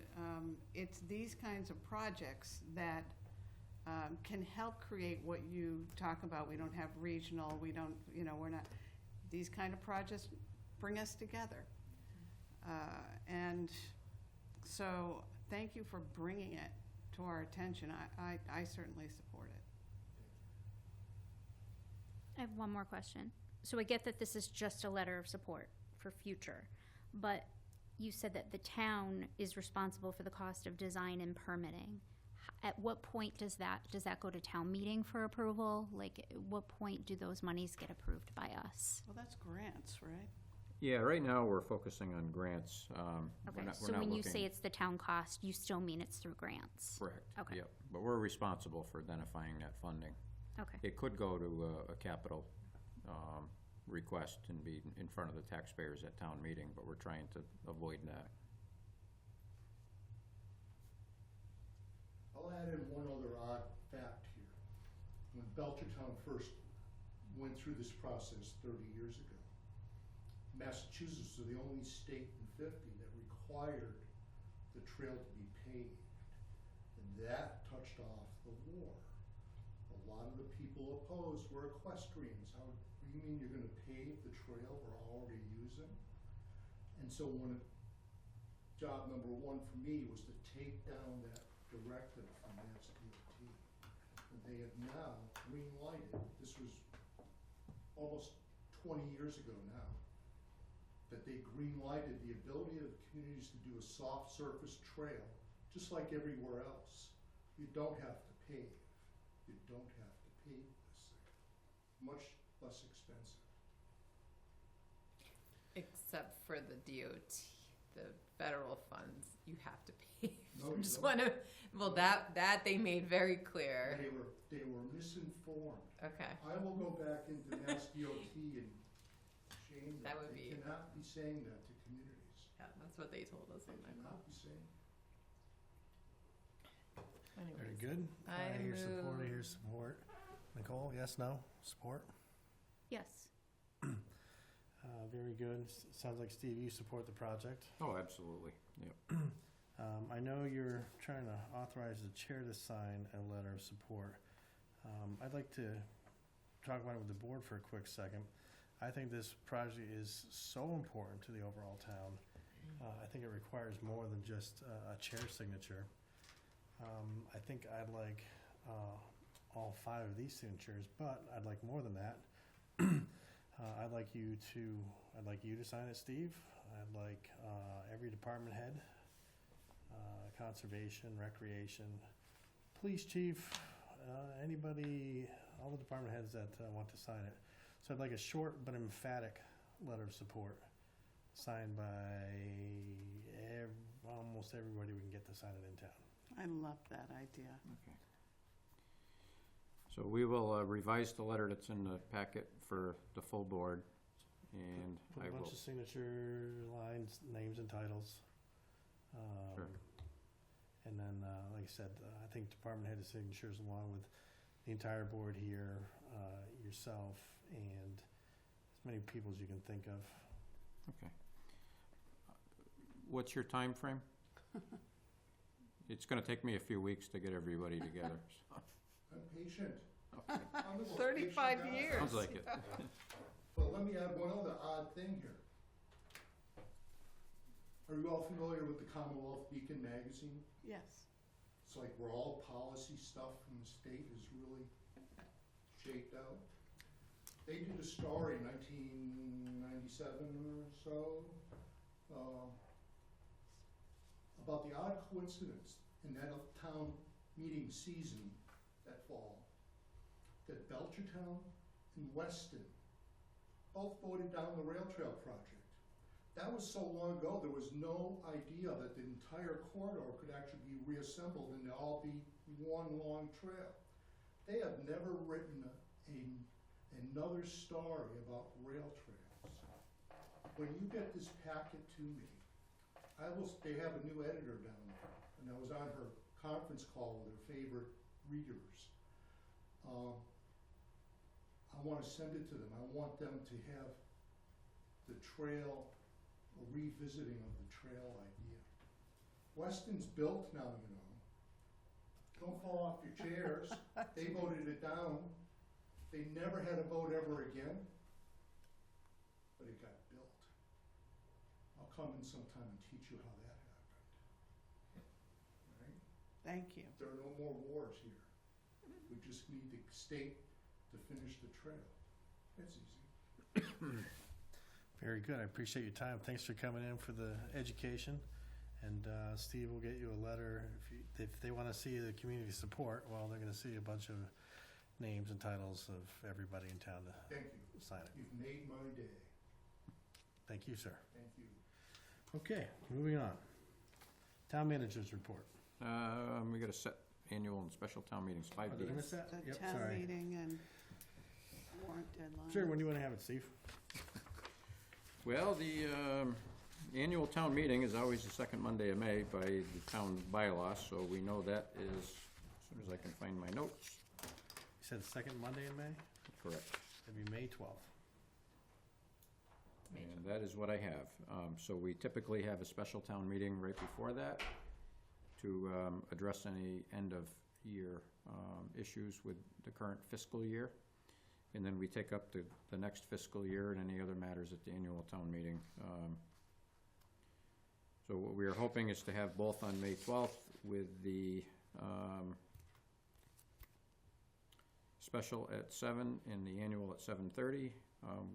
it's these kinds of projects that can help create what you talk about. We don't have regional, we don't, you know, we're not, these kind of projects bring us together. And so thank you for bringing it to our attention. I certainly support it. I have one more question. So I get that this is just a letter of support for future, but you said that the town is responsible for the cost of design and permitting. At what point does that go to town meeting for approval? Like, at what point do those monies get approved by us? Well, that's grants, right? Yeah, right now we're focusing on grants. Okay, we're so not when you looking- say it's the town cost, you still mean it's through grants? Correct. Okay. Yep, but we're responsible for identifying that funding. Okay, It could go to a capital request and be in front of the taxpayers at town meeting, but we're trying to avoid that. I'll add in one other odd fact here. When Belchertown first went through this process 30 years ago, Massachusetts was the only state in 50 that required the trail to be paved. And that touched off the war. A lot of the people opposed were equestrians. How do you mean you're going to pave the trail we're already using? And so job number one for me was to take down that directive from Mass DOT. And they have now green-lighted, this was almost 20 years ago now, that they green-lighted the ability of communities to do a soft surface trail, just like everywhere else. You don't have to pave. You don't have to pave this thing. Much less expensive. Except for the DOT, the federal funds, you have to pay. No, you Just don't. wanna, well, that they made very clear. They were misinformed. Okay, I will go back into Mass DOT and shame That them. would They be- cannot be saying that to communities. yeah, that's what they told us They on that cannot call. be saying. Very Anyways, good. I hear support, I move- hear support. Nicole, yes, no? Support? yes. Very good. Sounds like, Steve, you support the project. Oh, absolutely, yep. I know you're trying to authorize the chair to sign a letter of support. I'd like to talk about it with the board for a quick second. I think this project is so important to the overall town. I think it requires more than just a chair signature. I think I'd like all 5 of these signatures, but I'd like more than that. I'd like you to sign it, Steve. I'd like every department head, conservation, recreation, police chief, anybody, all the department heads that want to sign it. So I'd like a short but emphatic letter of support signed by almost everybody we can get to sign it in town. I love that idea. Okay. So we will revise the letter that's in the packet for the full board, and Put I a bunch will, of signature lines, names and titles. Sure. And then, like I said, I think department head signatures along with the entire board here, yourself, and as many people as you can think of. okay. What's your time frame? It's gonna take me a few weeks to get everybody together. So. I'm patient. Okay. I'm the most 35 patient guy. years. Sounds like it. But let me add one other odd thing here. Are you all familiar with the Commonwealth Beacon magazine? Yes. It's like where all policy stuff from the state is really shaped out. They did a story in 1997 or so about the odd coincidence in that town meeting season that fall that Belchertown and Weston both voted down the rail trail project. That was so long ago, there was no idea that the entire corridor could actually be reassembled and all be one long trail. They have never written another story about rail trails. When you get this packet to me, they have a new editor down there, and I was on her conference call with her favorite readers. I want to send it to them. I want them to have the trail, a revisiting of the trail idea. Weston's built now, you know. Don't fall off your chairs. They voted it down. They never had a vote ever again, but it got built. I'll come in sometime and teach you how that happened. Right? Thank you. There are no more wars here. We just need the state to finish the trail. That's easy. Very good. I appreciate your time. Thanks for coming in for the education. And Steve will get you a letter. If they want to see the community support, well, they're going to see a bunch of names and titles of everybody in town to Thank you. sign it. You've made my day. Thank you, sir. Thank you. Okay, moving on. Town managers report. We got to set annual and special town meetings, 5 Did I days. miss that? The Yep, town sorry. meeting and warrant deadline. Sure, when do you want to have it, Steve? Well, the annual town meeting is always the second Monday of May by the town bylaws, so we know that is, as soon as I can find my notes. You said second Monday in May? Correct. That'd be May 12th. And that is what I have. So we typically have a special town meeting right before that to address any end-of-year issues with the current fiscal year. And then we take up the next fiscal year and any other matters at the annual town meeting. So what we are hoping is to have both on May 12th with the special at 7 and the annual at 7:30.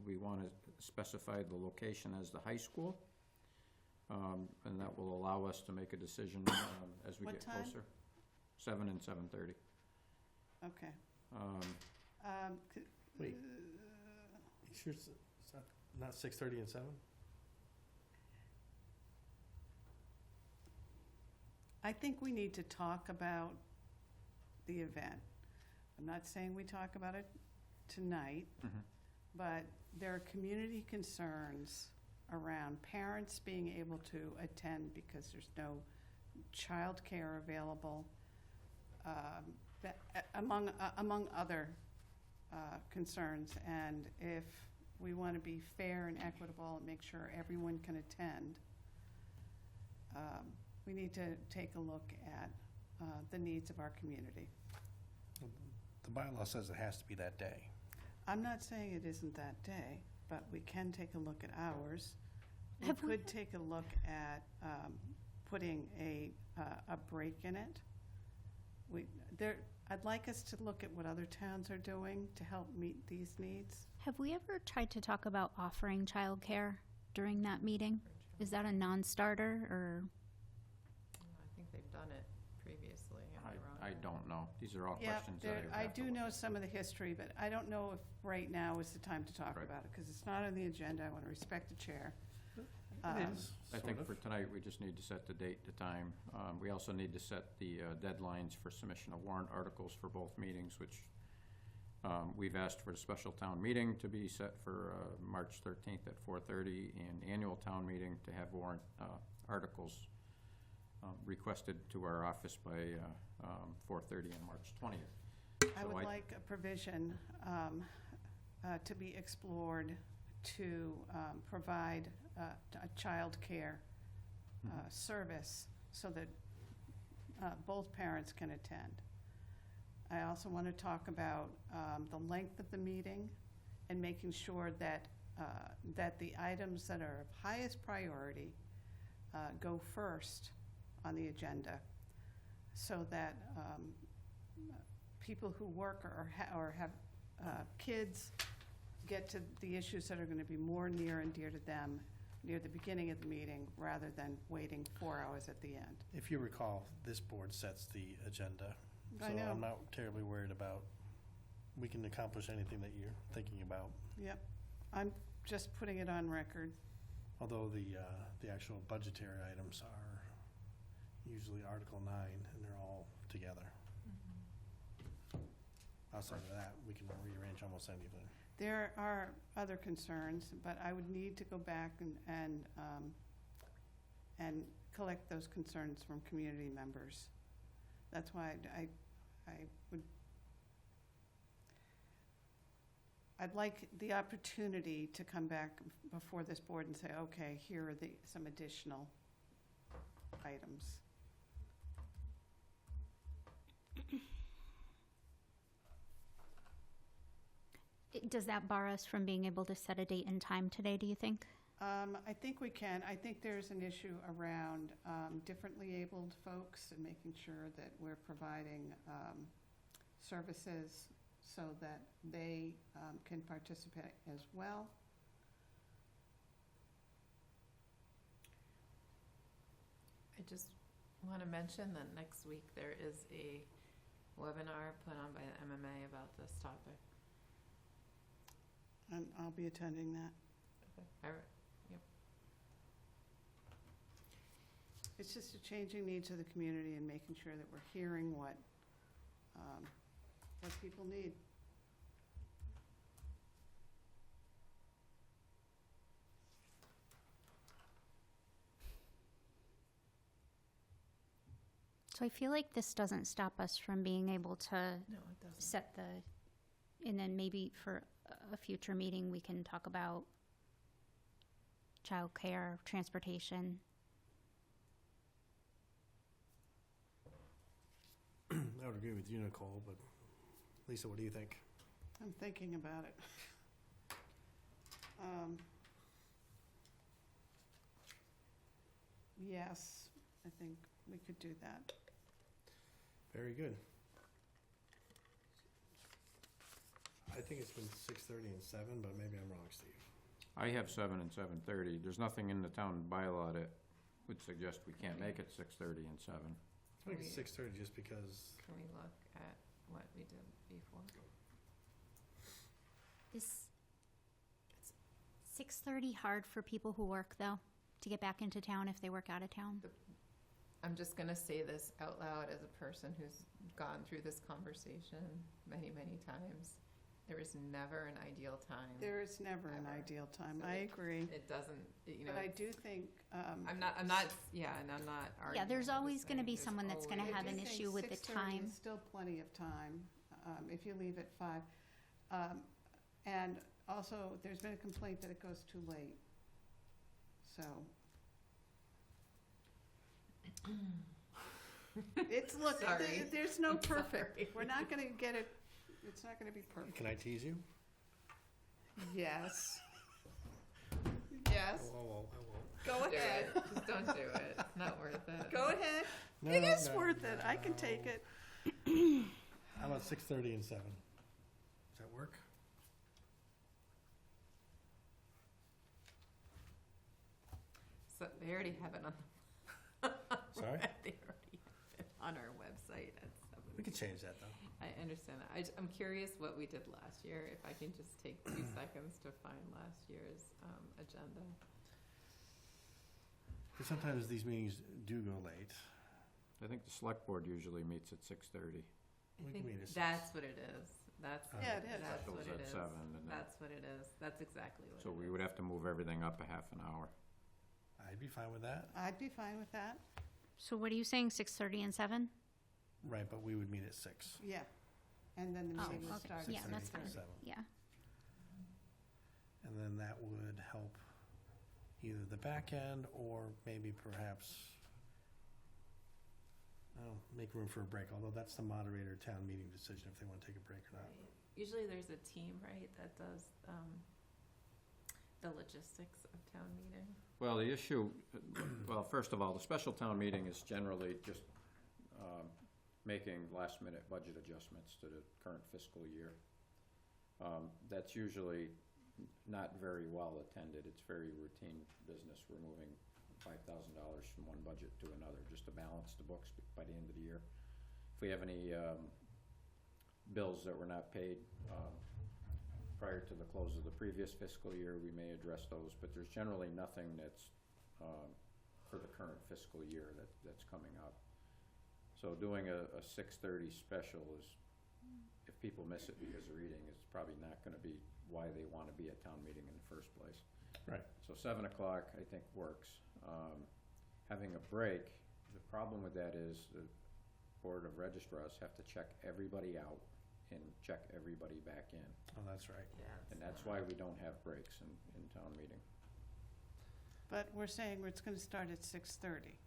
We want to specify the location as the high school. And that will allow us to make a decision as we What get time? closer. 7 and 7:30. Okay. Wait. You sure it's not 6:30 and 7? I think we need to talk about the event. I'm not saying we talk about it tonight, but there are community concerns around parents being able to attend because there's no childcare available, among other concerns. And if we want to be fair and equitable and make sure everyone can attend, we need to take a look at the needs of our community. The bylaw says it has to be that day. I'm not saying it isn't that day, but we can take a look at ours. We Have we- could take a look at putting a break in it. I'd like us to look at what other towns are doing to help meet these needs. Have we ever tried to talk about offering childcare during that meeting? Is that a non-starter, or? I think they've done it previously. Am I wrong? I don't know. These are all Yeah, questions that I I have to do look know at. some of the history, but I don't know if right now is the time to talk Right. about it, because it's not on the agenda. I want to respect the chair. It is, I sort think of. for tonight, we just need to set the date, the time. We also need to set the deadlines for submission of warrant articles for both meetings, which we've asked for a special town meeting to be set for March 13th at 4:30, and annual town meeting to have warrant articles requested to our office by 4:30 on March 20th. I So would like a provision to be explored to provide a child care service so that both parents can attend. I also want to talk about the length of the meeting and making sure that the items that are of highest priority go first on the agenda, so that people who work or have kids get to the issues that are going to be more near and dear to them near the beginning of the meeting rather than waiting 4 hours at the end. If you recall, this board sets the agenda. I So know. I'm not terribly worried about, we can accomplish anything that you're thinking about. Yep. I'm just putting it on record. Although the actual budgetary items are usually Article 9, and they're all together. Outside of that, we can rearrange almost anything. There are other concerns, but I would need to go back and collect those concerns from community members. That's why I'd like the opportunity to come back before this board and say, okay, here are some additional items. Does that bar us from being able to set a date and time today, do you think? I think we can. I think there's an issue around differently abled folks and making sure that we're providing services so that they can participate as well. I just want to mention that next week there is a webinar put on by the MMA about this topic. And I'll be attending that. All right. It's just the changing needs of the community and making sure that we're hearing what people need. So I feel like this doesn't stop us from being able to No, it doesn't. set and then maybe for a future meeting, we can talk about childcare, transportation. I would agree with you, Nicole, but Lisa, what do you think? I'm thinking about it. Yes, I think we could do that. Very good. I think it's been 6:30 and 7, but maybe I'm wrong, Steve. I have 7 and 7:30. There's nothing in the town bylaw that would suggest we can't make it 6:30 and 7. I think it's 6:30 just because, Can we look at what we did before? Is 6:30 hard for people who work, though, to get back into town if they work out of town? I'm just going to say this out loud as a person who's gone through this conversation many, many times. There is never an ideal time. There is never an Ever. ideal time. So I agree. It doesn't, you know. But I do think. I'm not, yeah, and I'm not arguing. Yeah, there's I'm just always going to saying be there's someone that's going to always- have I an do think issue with the 6:30 time. is still plenty of time, if you leave at 5. And also, there's been a complaint that it goes too late. So. It's, look, Sorry. there's no I'm perfect. sorry. We're not gonna get it, it's not gonna be perfect. can I tease you? Yes. Yes, I won't. go Do ahead. it. Just don't do it. It's not worth it. Go ahead. No, It is no, worth it. I can no. take it. How about 6:30 and 7? Does that work? So they already have it on. Sorry? They already have it on our website at 7. We could change that, though. I understand that. I'm curious what we did last year, if I can just take 2 seconds to find last year's agenda. Because sometimes these meetings do go late. I think the select board usually meets at 6:30. I We can think meet at 6. that's what it is. That's, Yeah, it is. that's Special's what it at is. 7, and then- That's what it is. That's exactly what it is. So we would have to move everything up a half an hour. I'd be fine with that. I'd be fine with that. So what are you saying, 6:30 and 7? Right, but we would meet at 6. Yeah. And then the Oh, meeting would okay. start. Yeah, at that's 6:30. fine. 7. Yeah. And then that would help either the back end or maybe perhaps, make room for a break, although that's the moderator town meeting decision if they want to take a break or not. Right. Usually there's a team, right, that does the logistics of town meeting. Well, the issue, well, first of all, the special town meeting is generally just making last-minute budget adjustments to the current fiscal year. That's usually not very well attended. It's very routine business. We're moving $5,000 from one budget to another, just to balance the books by the end of the year. If we have any bills that were not paid prior to the close of the previous fiscal year, we may address those, but there's generally nothing that's for the current fiscal year that's coming up. So doing a 6:30 special is, if people miss it because of reading, it's probably not gonna be why they wanna be at town meeting in the first place. Right. So 7 o'clock, I think, works. Having a break, the problem with that is the Board of Registrars have to check everybody out and check everybody back in. Oh, that's right. Yeah. And that's why we don't have breaks in town meeting. But we're saying it's gonna start at 6:30.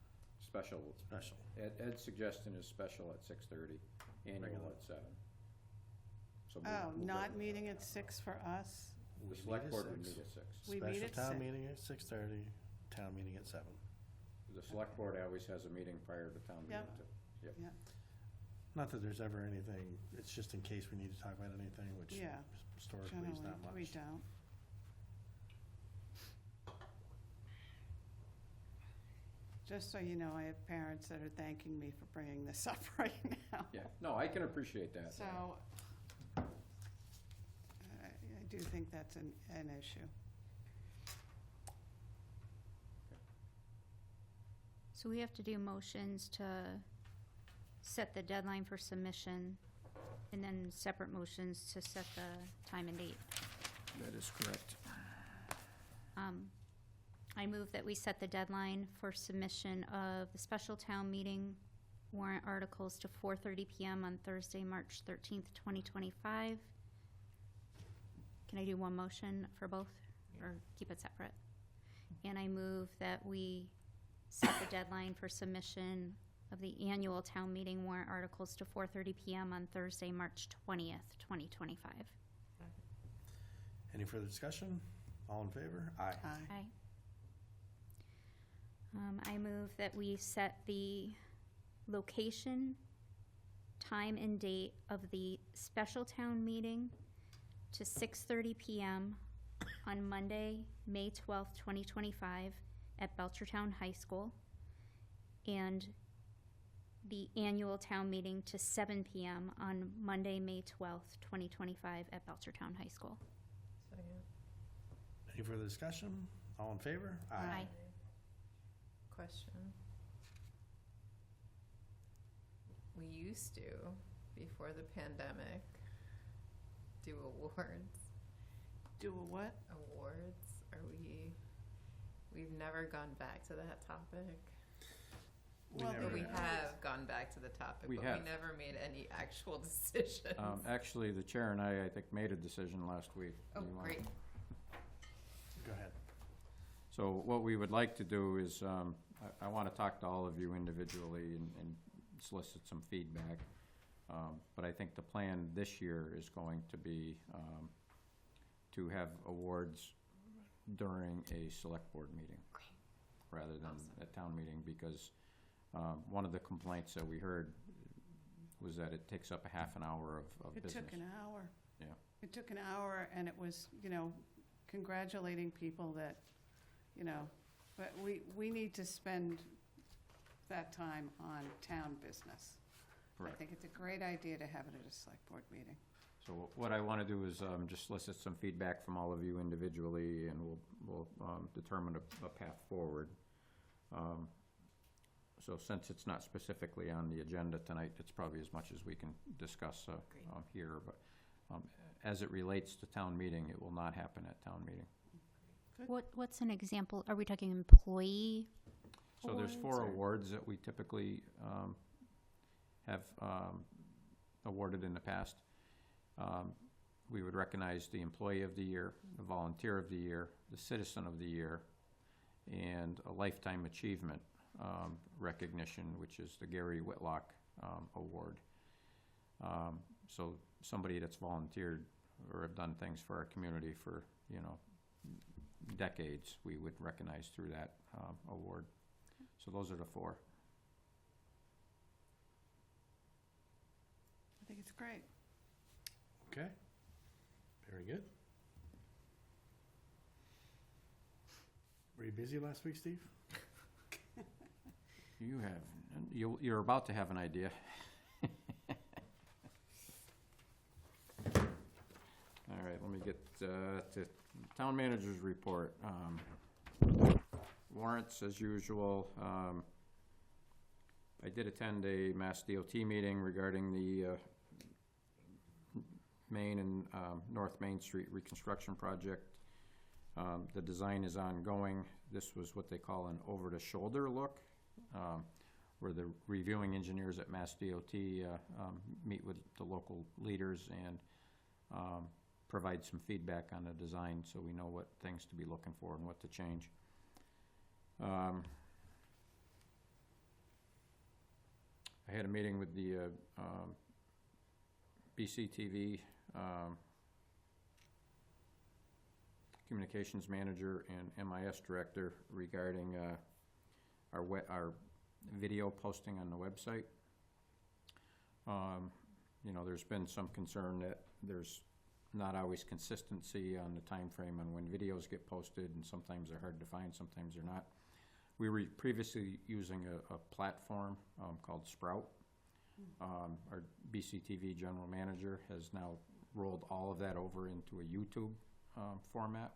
Special, Special. Ed's suggestion is special at 6:30, annual Regular. at 7. So Oh, move not that. meeting at 6 for us? The select board would meet at 6. We meet Special at town 6. meeting at 6:30, town meeting at 7. The select board always has a meeting prior to town meeting Yep. too. Yep. Yeah, Not that there's ever anything, it's just in case we need to talk about anything, which Yeah. historically is generally, not much. we don't. Just so you know, I have parents that are thanking me for bringing this up right now. Yeah, no, I can appreciate that. So, I do think that's an issue. So we have to do motions to set the deadline for submission, and then separate motions to set the time and date. That is correct. I move that we set the deadline for submission of the special town meeting warrant articles to 4:30 PM on Thursday, March 13th, 2025. Can I do one motion for both, or keep it separate? And I move that we set the deadline for submission of the annual town meeting warrant articles to 4:30 PM on Thursday, March 20th, 2025. Any further discussion? All in favor? Aye. Aye. Aye. I move that we set the location, time, and date of the special town meeting to 6:30 PM on Monday, May 12th, 2025, at Belchertown High School, and the annual town meeting to 7 PM on Monday, May 12th, 2025, at Belchertown High School. Second. Any further discussion? All in favor? Aye. Question. We used to, before the pandemic, do awards. Do a what? Awards? We've never gone back to that topic. Well, never But we have. have gone back to the topic, We but have. we never made any actual decisions. Actually, the chair and I think, made a decision last week. Oh, Do you want- great. Go ahead. So what we would like to do is, I want to talk to all of you individually and solicit some feedback. But I think the plan this year is going to be to have awards during a select board meeting rather than Awesome. a town meeting, because one of the complaints that we heard was that it takes up a half an hour of It business. took an hour. Yeah. It took an hour, and it was, congratulating people that, but we need to spend that time on town business. I Correct. think it's a great idea to have it at a select board meeting. So what I want to do is just solicit some feedback from all of you individually, and we'll determine a path forward. So since it's not specifically on the agenda tonight, it's probably as much as we can discuss Great. here. But as it relates to town meeting, it will not happen at town meeting. What's an example? Are we talking employee? So there's awards, 4 or- awards that we typically have awarded in the past. We would recognize the Employee of the Year, the Volunteer of the Year, the Citizen of the Year, and a Lifetime Achievement recognition, which is the Gary Whitlock Award. So somebody that's volunteered or have done things for our community for, decades, we would recognize through that award. So those are the 4. I think it's great. Okay. Very good. Were you busy last week, Steve? You're about to have an idea. All right, let me get to town manager's report. Warrants, as usual. I did attend a Mass DOT meeting regarding the Main and North Main Street reconstruction project. The design is ongoing. This was what they call an over-the-shoulder look, where the reviewing engineers at Mass DOT meet with the local leaders and provide some feedback on the design so we know what things to be looking for and what to change. I had a meeting with the BCTV communications manager and MIS director regarding our video posting on the website. You know, there's been some concern that there's not always consistency on the time frame on when videos get posted, and sometimes they're hard to find, sometimes they're not. We were previously using a platform called Sprout. Our BCTV general manager has now rolled all of that over into a YouTube format.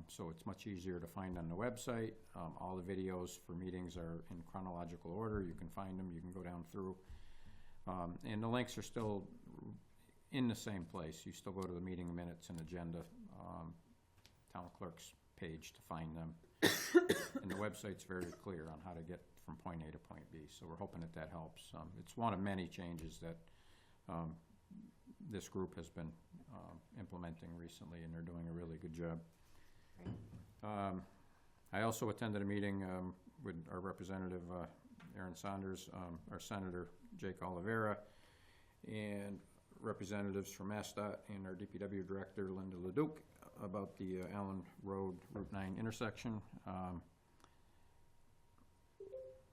So it's much easier to find on the website. All the videos for meetings are in chronological order. You can find them, you can go down through. And the links are still in the same place. You still go to the meeting minutes and agenda, town clerk's page to find them. And the website's very clear on how to get from point A to point B, so we're hoping that that helps. It's one of many changes that this group has been implementing recently, and they're doing a really good job. I also attended a meeting with our representative, Aaron Saunders, our Senator Jake Oliveira, and representatives from MassDOT and our DPW director, Linda Leduc, about the Allen Road Route 9 intersection.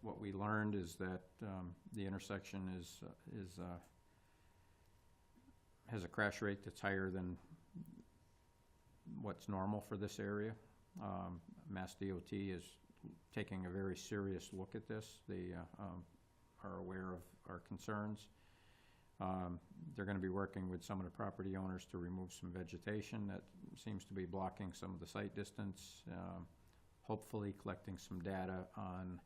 What we learned is that the intersection has a crash rate that's higher than what's normal for this area. Mass DOT is taking a very serious look at this. They are aware of our concerns. They're going to be working with some of the property owners to remove some vegetation that seems to be blocking some of the sight distance, hopefully collecting some data on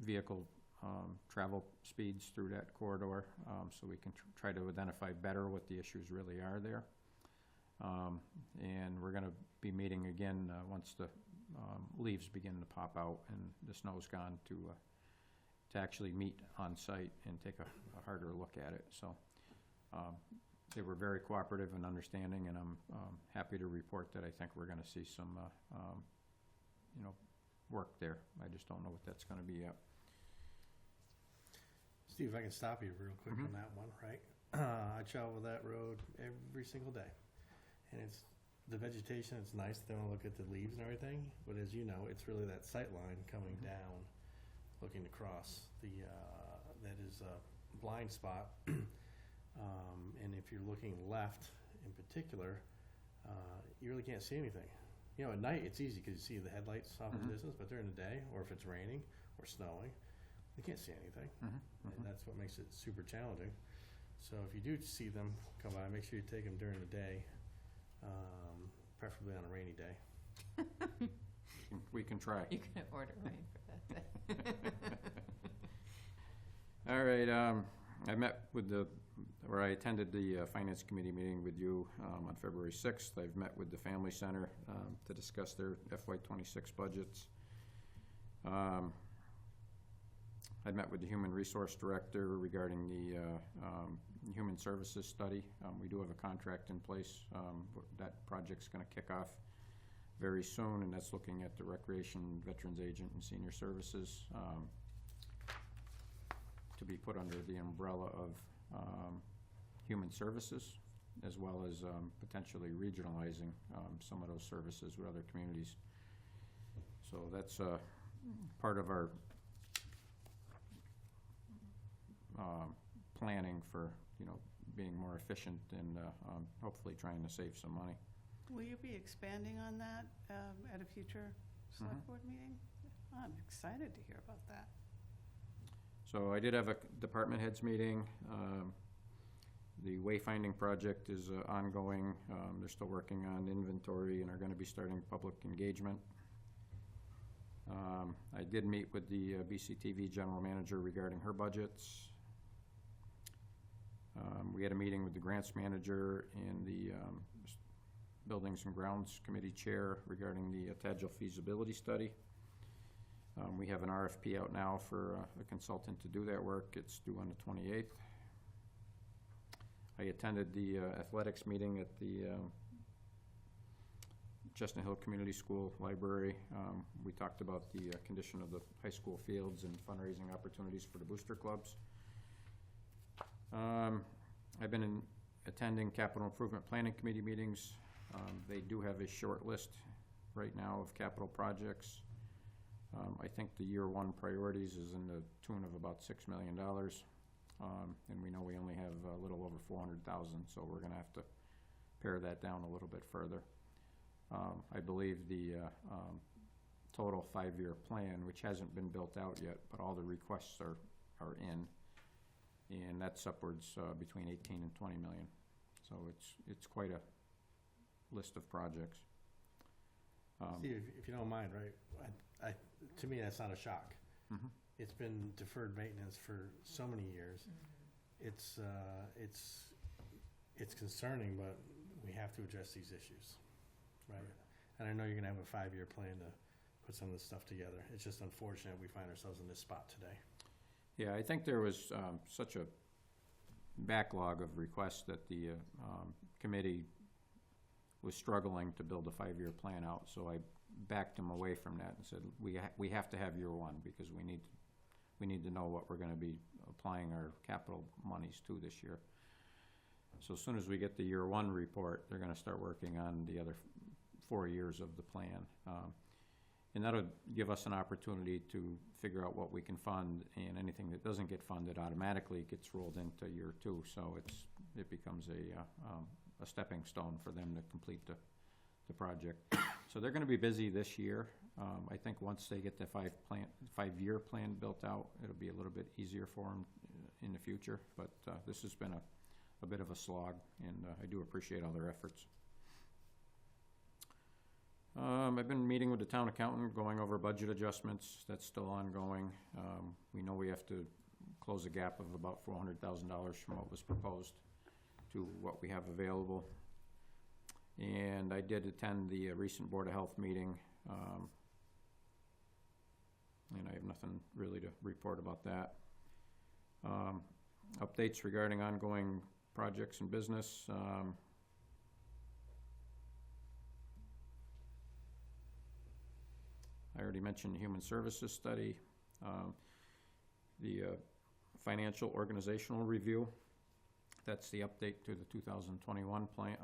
vehicle travel speeds through that corridor, so we can try to identify better what the issues really are there. And we're going to be meeting again once the leaves begin to pop out and the snow's gone to actually meet on site and take a harder look at it. So they were very cooperative and understanding, and I'm happy to report that I think we're going to see some work there. I just don't know what that's going to be yet. Steve, if I can stop you real quick on that one, right? I travel that road every single day, and it's the vegetation. It's nice to look at the leaves and everything, but as you know, it's really that sight line coming down, looking across the that is a blind spot. And if you're looking left in particular, you really can't see anything. You know, at night it's easy because you see the headlights off in the distance, but during the day, or if it's raining or snowing, you can't see anything. And that's what makes it super challenging. So if you do see them come by, make sure you take them during the day, preferably on a rainy day. We can try. You can order rain for that day. All right, I met with I attended the Finance Committee meeting with you on February 6th. I've met with the Family Center to discuss their FY26 budgets. I met with the Human Resource Director regarding the Human Services study. We do have a contract in place. That project's going to kick off very soon, and that's looking at the Recreation, Veterans Agent, and Senior Services to be put under the umbrella of Human Services, as well as potentially regionalizing some of those services with other communities. So that's part of our planning for being more efficient and hopefully trying to save some money. Will you be expanding on that at a future select board meeting? I'm excited to hear about that. So I did have a department heads meeting. The wayfinding project is ongoing. They're still working on inventory and are gonna be starting public engagement. I did meet with the BCTV general manager regarding her budgets. We had a meeting with the grants manager and the Buildings and Grounds Committee chair regarding the Tadgil feasibility study. We have an RFP out now for a consultant to do that work. It's due on the 28th. I attended the athletics meeting at the Chestnut Hill Community School Library. We talked about the condition of the high school fields and fundraising opportunities for the booster clubs. I've been attending capital improvement planning committee meetings. They do have a short list right now of capital projects. I think the year one priorities is in the tune of about $6 million. And we know we only have a little over 400,000, so we're gonna have to pare that down a little bit further. I believe the total 5-year plan, which hasn't been built out yet, but all the requests are in, and that's upwards between 18 and 20 million. So it's quite a list of projects. Steve, if you don't mind, right, to me, that's not a shock. Mhm. It's been deferred maintenance for so many years. It's concerning, but we have to address these issues, right? And I know you're gonna have a 5-year plan to put some of this stuff together. It's just unfortunate we find ourselves in this spot today. Yeah, I think there was such a backlog of requests that the committee was struggling to build a 5-year plan out, so I backed them away from that and said, we have to have year one, because we need to know what we're gonna be applying our capital monies to this year. So as soon as we get the year one report, they're gonna start working on the other 4 years of the plan. And that'll give us an opportunity to figure out what we can fund, and anything that doesn't get funded automatically gets rolled into year two. So it becomes a stepping stone for them to complete the project. So they're gonna be busy this year. I think once they get the 5-year plan built out, it'll be a little bit easier for them in the future. But this has been a bit of a slog, and I do appreciate all their efforts. I've been meeting with the town accountant, going over budget adjustments. That's still ongoing. We know we have to close a gap of about $400,000 from what was proposed to what we have available. And I did attend the recent Board of Health meeting, and I have nothing really to report about that. Updates regarding ongoing projects and business. I already mentioned the Human Services Study, the Financial Organizational Review. That's the update to the 2021 plan,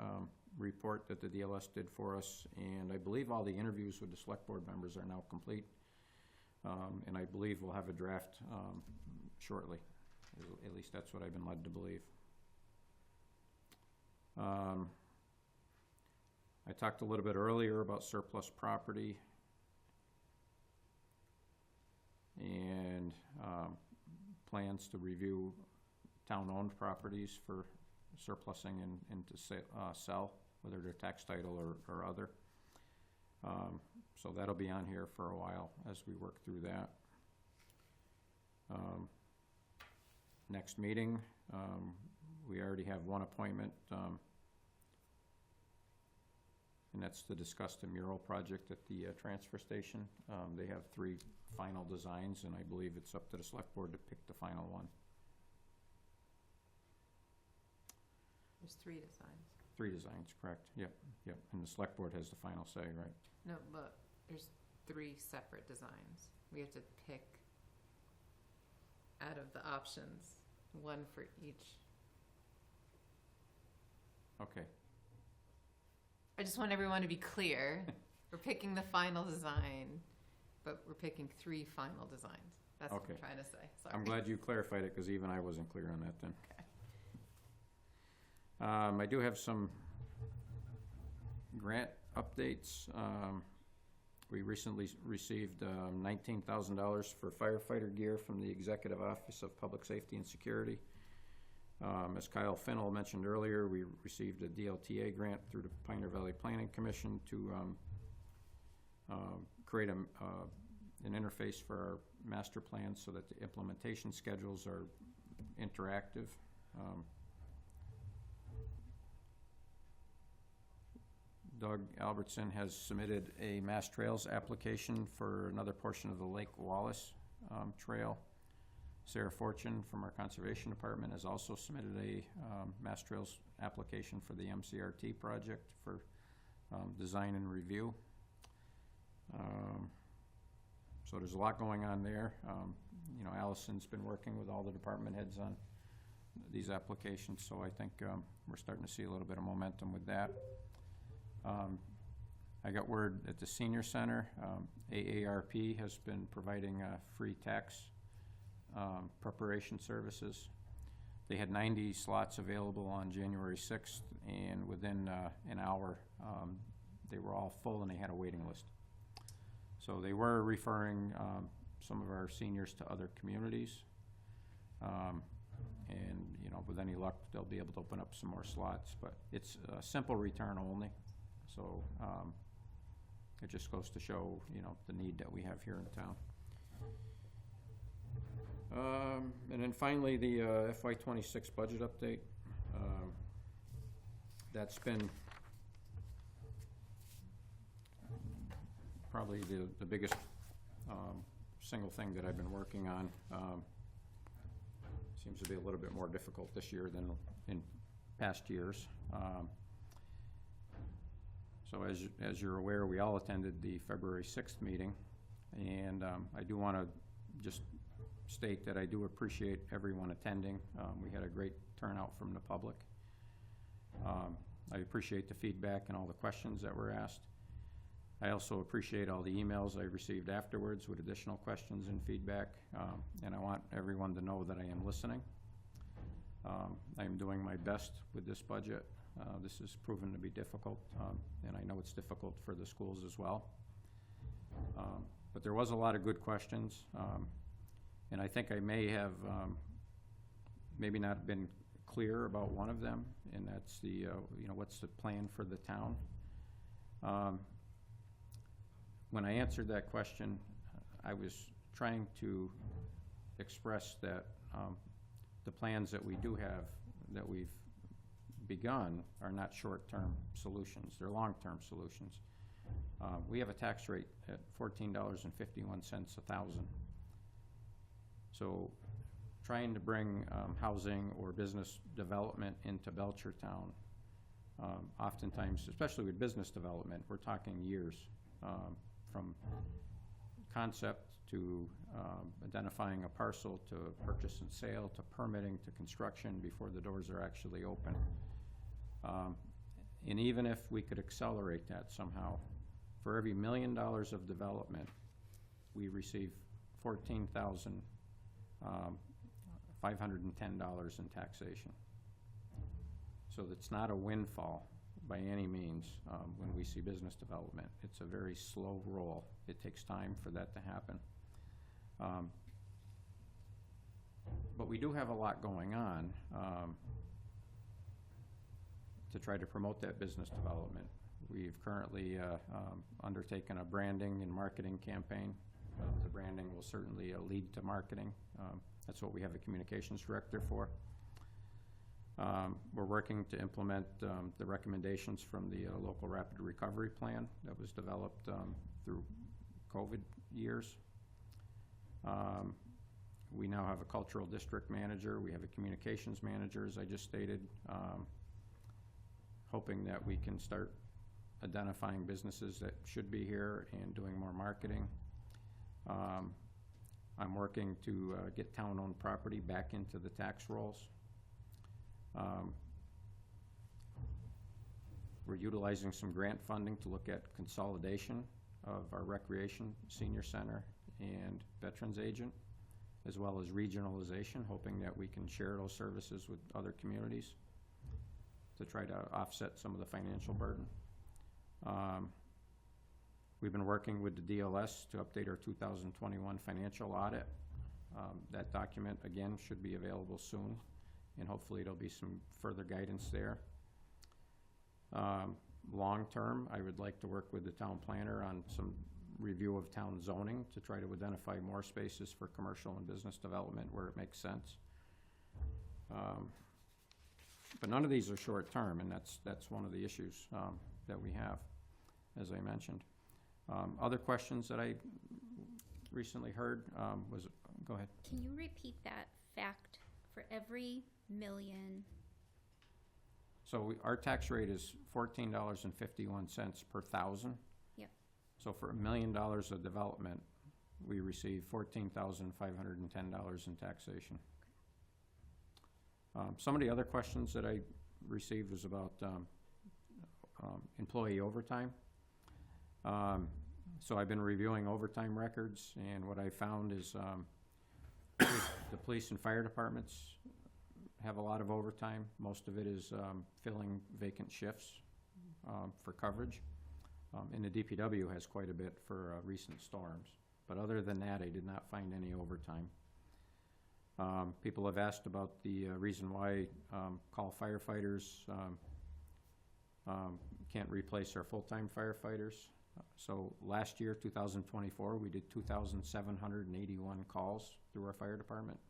report that the DLS did for us, and I believe all the interviews with the select board members are now complete, and I believe we'll have a draft shortly. At least that's what I've been led to believe. I talked a little bit earlier about surplus property and plans to review town-owned properties for surplusing and to sell, whether they're tax title or other. So that'll be on here for a while as we work through that. Next meeting, we already have one appointment, and that's to discuss the mural project at the transfer station. They have 3 final designs, and I believe it's up to the select board to pick the final one. There's 3 designs. 3 designs, correct, yep, and the select board has the final say, right? No, but there's 3 separate designs. We have to pick out of the options, 1 for each. Okay, I just want everyone to be clear. We're picking the final design, but we're picking 3 final designs. That's what Okay. I'm trying to say, sorry. I'm glad you clarified it, because even I wasn't clear on that then. I do have some grant updates. We recently received $19,000 for firefighter gear from the Executive Office of Public Safety and Security. As Kyle Finnell mentioned earlier, we received a DLTA grant through the Pioneer Valley Planning Commission to create an interface for our master plan so that the implementation schedules are interactive. Doug Albertson has submitted a Mass Trails application for another portion of the Lake Wallace Trail. Sarah Fortune from our Conservation Department has also submitted a Mass Trails application for the MCRT project for design and review. So there's a lot going on there. You know, Allison's been working with all the department heads on these applications, so I think we're starting to see a little bit of momentum with that. I got word at the Senior Center, AARP has been providing free tax preparation services. They had 90 slots available on January 6th, and within an hour, they were all full and they had a waiting list. So they were referring some of our seniors to other communities. And, you know, with any luck, they'll be able to open up some more slots, but it's a simple return only. So it just goes to show, you know, the need that we have here in town. And then finally, the FY26 budget update. That's been probably the biggest single thing that I've been working on. Seems to be a little bit more difficult this year than in past years. So as you're aware, we all attended the February 6th meeting, and I do want to just state that I do appreciate everyone attending. We had a great turnout from the public. I appreciate the feedback and all the questions that were asked. I also appreciate all the emails I received afterwards with additional questions and feedback, and I want everyone to know that I am listening. I am doing my best with this budget. This has proven to be difficult, and I know it's difficult for the schools as well. But there was a lot of good questions, and I think I may have maybe not been clear about one of them, and that's the, you know, what's the plan for the town? When I answered that question, I was trying to express that the plans that we do have, that we've begun, are not short-term solutions. They're long-term solutions. We have a tax rate at $14.51 a thousand. So trying to bring housing or business development into Belchertown, oftentimes, especially with business development, we're talking years. From concept to identifying a parcel to purchase and sale to permitting to construction before the doors are actually open. And even if we could accelerate that somehow, for every $1 million of development, we receive $14,510 in taxation. So that's not a windfall by any means when we see business development. It's a very slow roll. It takes time for that to happen. But we do have a lot going on to try to promote that business development. We've currently undertaken a branding and marketing campaign. The branding will certainly lead to marketing. That's what we have a communications director for. We're working to implement the recommendations from the local rapid recovery plan that was developed through COVID years. We now have a cultural district manager. We have a communications manager, as I just stated, hoping that we can start identifying businesses that should be here and doing more marketing. I'm working to get town-owned property back into the tax rolls. We're utilizing some grant funding to look at consolidation of our recreation, senior center, and veterans agent, as well as regionalization, hoping that we can share those services with other communities to try to offset some of the financial burden. We've been working with the DLS to update our 2021 financial audit. That document, again, should be available soon, and hopefully there'll be some further guidance there. Long-term, I would like to work with the town planner on some review of town zoning to try to identify more spaces for commercial and business development where it makes sense. But none of these are short-term, and that's one of the issues that we have, as I mentioned. Other questions that I recently heard was, go ahead. Can you repeat that fact for every million? So our tax rate is $14.51 per thousand. Yep. So for $1 million of development, we receive $14,510 in taxation. Some of the other questions that I received was about employee overtime. So I've been reviewing overtime records, and what I found is the police and fire departments have a lot of overtime. Most of it is filling vacant shifts for coverage. And the DPW has quite a bit for recent storms. But other than that, I did not find any overtime. People have asked about the reason why call firefighters can't replace our full-time firefighters. So last year, 2024, we did 2,781 calls through our fire department.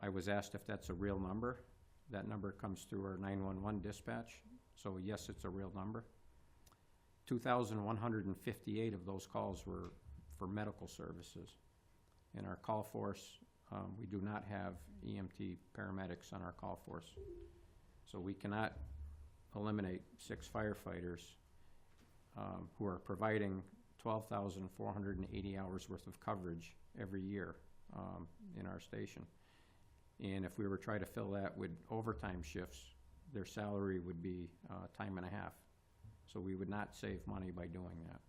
I was asked if that's a real number. That number comes through our 911 dispatch. So yes, it's a real number. 2,158 of those calls were for medical services. In our call force, we do not have EMT paramedics on our call force. So we cannot eliminate 6 firefighters who are providing 12,480 hours worth of coverage every year in our station. And if we were trying to fill that with overtime shifts, their salary would be time and a half. So we would not save money by doing that.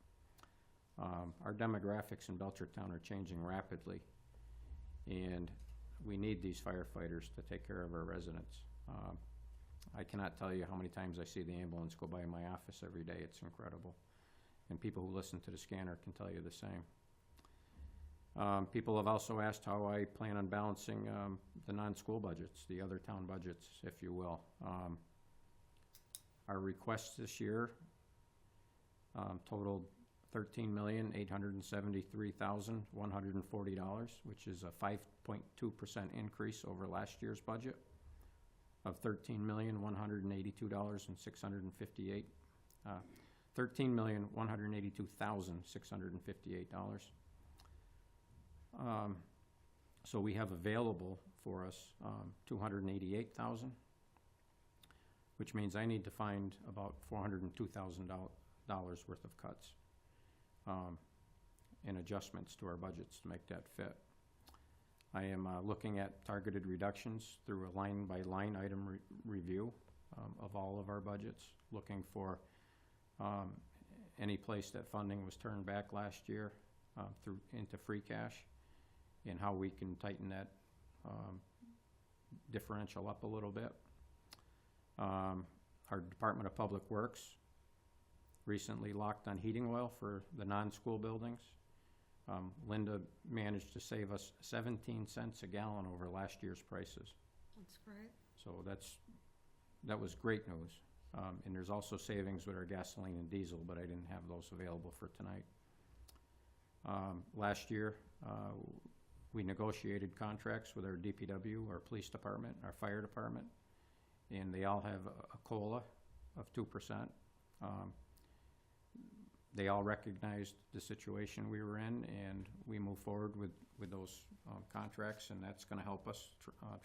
Our demographics in Belchertown are changing rapidly, and we need these firefighters to take care of our residents. I cannot tell you how many times I see the ambulance go by my office every day. It's incredible. And people who listen to the scanner can tell you the same. People have also asked how I plan on balancing the non-school budgets, the other town budgets, if you will. Our requests this year totaled $13,873,140, which is a 5.2% increase over last year's budget of $13,182,658. $13,182,658. So we have available for us $288,000, which means I need to find about $402,000 worth of cuts and adjustments to our budgets to make that fit. I am looking at targeted reductions through a line-by-line item review of all of our budgets, looking for any place that funding was turned back last year into free cash, and how we can tighten that differential up a little bit. Our Department of Public Works recently locked on heating oil for the non-school buildings. Linda managed to save us 17 cents a gallon over last year's prices. That's great. So that was great news. And there's also savings with our gasoline and diesel, but I didn't have those available for tonight. Last year, we negotiated contracts with our DPW, our police department, our fire department, and they all have a COLA of 2%. They all recognized the situation we were in, and we move forward with those contracts, and that's going to help us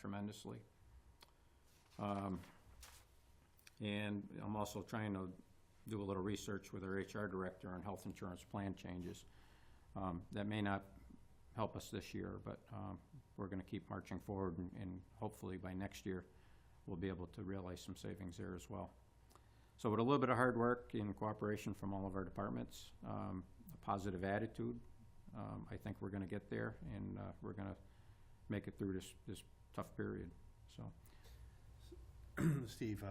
tremendously. And I'm also trying to do a little research with our HR director on health insurance plan changes. That may not help us this year, but we're going to keep marching forward, and hopefully by next year we'll be able to realize some savings there as well. So with a little bit of hard work and cooperation from all of our departments, a positive attitude, I think we're going to get there, and we're going to make it through this tough period. So, Steve,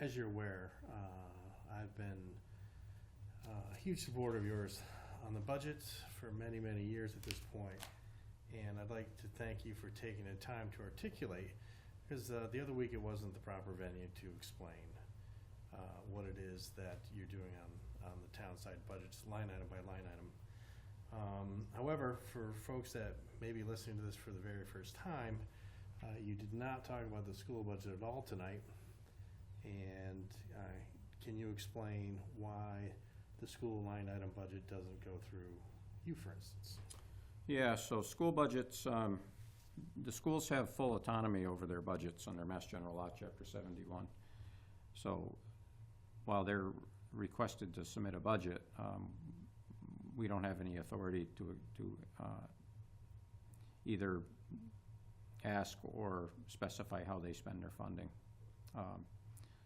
as you're aware, I've been a huge supporter of yours on the budgets for many, many years at this point. And I'd like to thank you for taking the time to articulate, because the other week it wasn't the proper venue to explain what it is that you're doing on the town side budgets, line item by line item. However, for folks that may be listening to this for the very first time, you did not talk about the school budget at all tonight. And can you explain why the school line item budget doesn't go through you, for instance? Yeah, so school budgets, the schools have full autonomy over their budgets under Mass General Law, Chapter 71. So while they're requested to submit a budget, we don't have any authority to either ask or specify how they spend their funding.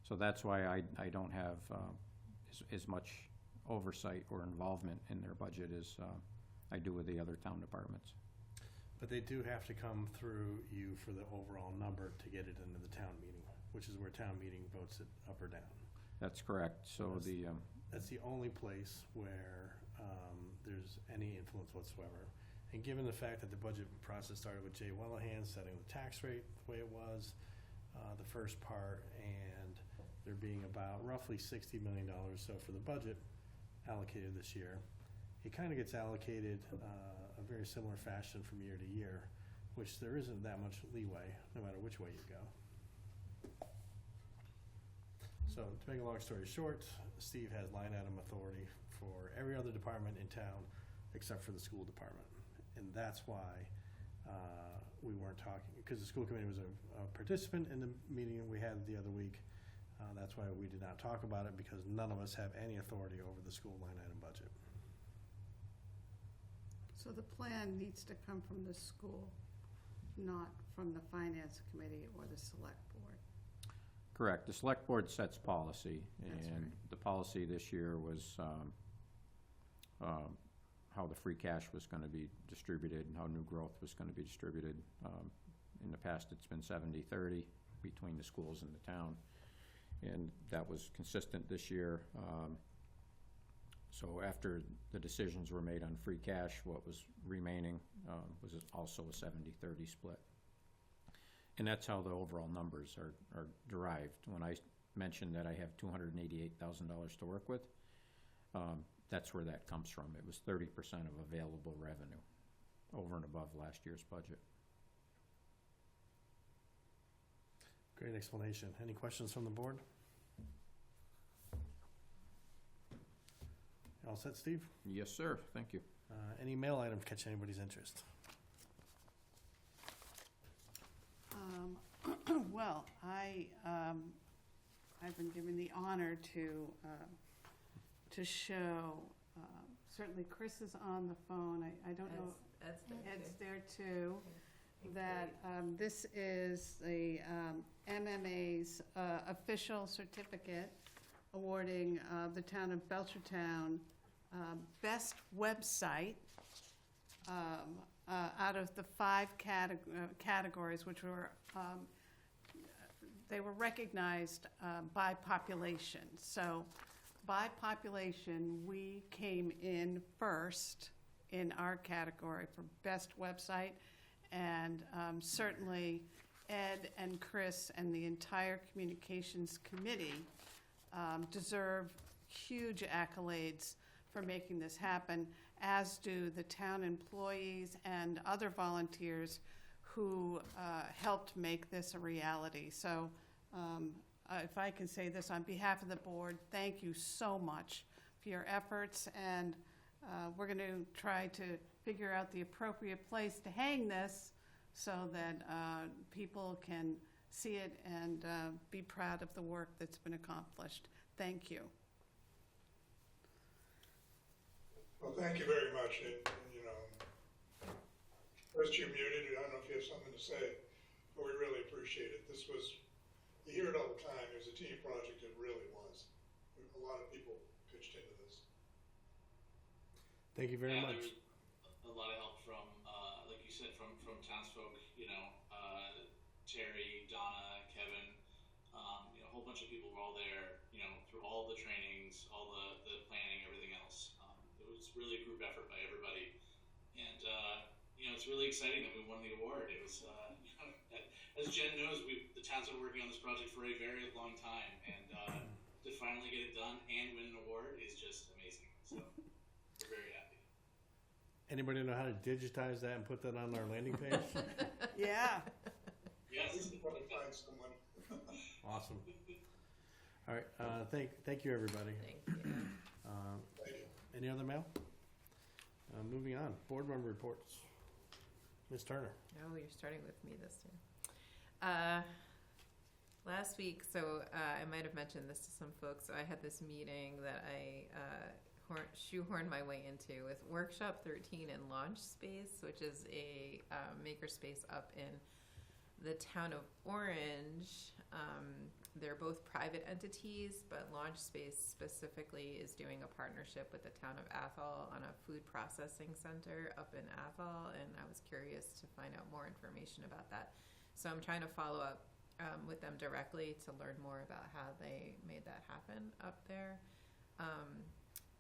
So that's why I don't have as much oversight or involvement in their budget as I do with the other town departments. But they do have to come through you for the overall number to get it into the town meeting, which is where town meeting votes it up or down. That's correct. So That's the only place where there's any influence whatsoever. And given the fact that the budget process started with Jay Wellahan setting the tax rate the way it was, the first part, and there being about roughly $60 million or so for the budget allocated this year, it kind of gets allocated a very similar fashion from year to year, which there isn't that much leeway, no matter which way you go. So to make a long story short, Steve has line item authority for every other department in town except for the school department. And that's why we weren't talking, because the school committee was a participant in the meeting we had the other week. That's why we did not talk about it, because none of us have any authority over the school line item budget. So the plan needs to come from the school, not from the finance committee or the select board. correct. The select board sets policy, That's and right. the policy this year was how the free cash was going to be distributed and how new growth was going to be distributed. In the past, it's been 70-30 between the schools and the town, and that was consistent this year. So after the decisions were made on free cash, what was remaining was also a 70-30 split. And that's how the overall numbers are derived. When I mentioned that I have $288,000 to work with, that's where that comes from. It was 30% of available revenue over and above last year's budget. Great explanation. Any questions from the board? All set, Steve? Yes, sir. Thank you. Any mail items catch anybody's interest? Well, I've been given the honor to show, certainly Chris is on the phone, I don't know, Ed's there too, that this is the MMA's official certificate awarding the town of Belchertown best website out of the 5 categories, which were they were recognized by population. So by population, we came in first in our category for best website, and certainly Ed and Chris and the entire communications committee deserve huge accolades for making this happen, as do the town employees and other volunteers who helped make this a reality. So if I can say this on behalf of the board, thank you so much for your efforts, and we're going to try to figure out the appropriate place to hang this so that people can see it and be proud of the work that's been accomplished. Thank you. Well, thank you very much. First you're muted, I don't know if you have something to say, but we really appreciate it. This was, you hear it all the time, it was a team project, it really was. A lot of people pitched into this. Thank you very much. There was a lot of help from, like you said, from townsfolk, Terry, Donna, Kevin, a whole bunch of people were all there, you know, through all the trainings, all the planning, everything else. It was really a group effort by everybody. And, you know, it's really exciting that we won the award. It was, you know, as Jen knows, the town's been working on this project for a very long time, and to finally get it done and win an award is just amazing. So we're very happy. Anybody know how to digitize that and put that on our landing page? Yeah. Yes. We can probably find someone. Awesome. All right, thank you, everybody. Thank you. Thank you. Any other mail? Moving on, board member reports. Ms. Turner. Oh, you're starting with me this time. Last week, so I might have mentioned this to some folks. So I had this meeting that I shoehorned my way into with Workshop 13 and Launch Space, which is a makerspace up in the town of Orange. They're both private entities, but Launch Space specifically is doing a partnership with the town of Athol on a food processing center up in Athol, and I was curious to find out more information about that. So I'm trying to follow up with them directly to learn more about how they made that happen up there.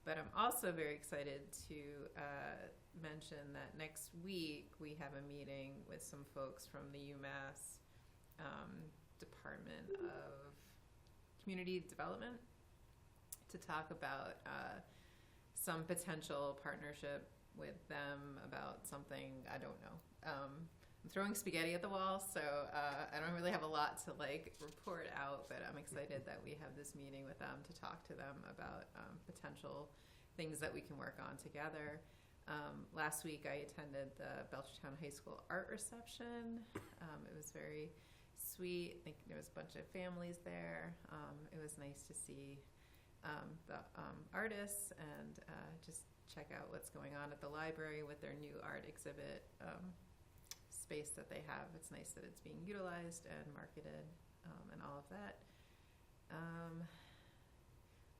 But I'm also very excited to mention that next week we have a meeting with some folks from the UMass Department of Community Development to talk about some potential partnership with them about something, I don't know. I'm throwing spaghetti at the wall, so I don't really have a lot to report out, but I'm excited that we have this meeting with them to talk to them about potential things that we can work on together. Last week I attended the Belchertown High School art reception. It was very sweet. I think there was a bunch of families there. It was nice to see the artists and just check out what's going on at the library with their new art exhibit space that they have. It's nice that it's being utilized and marketed and all of that.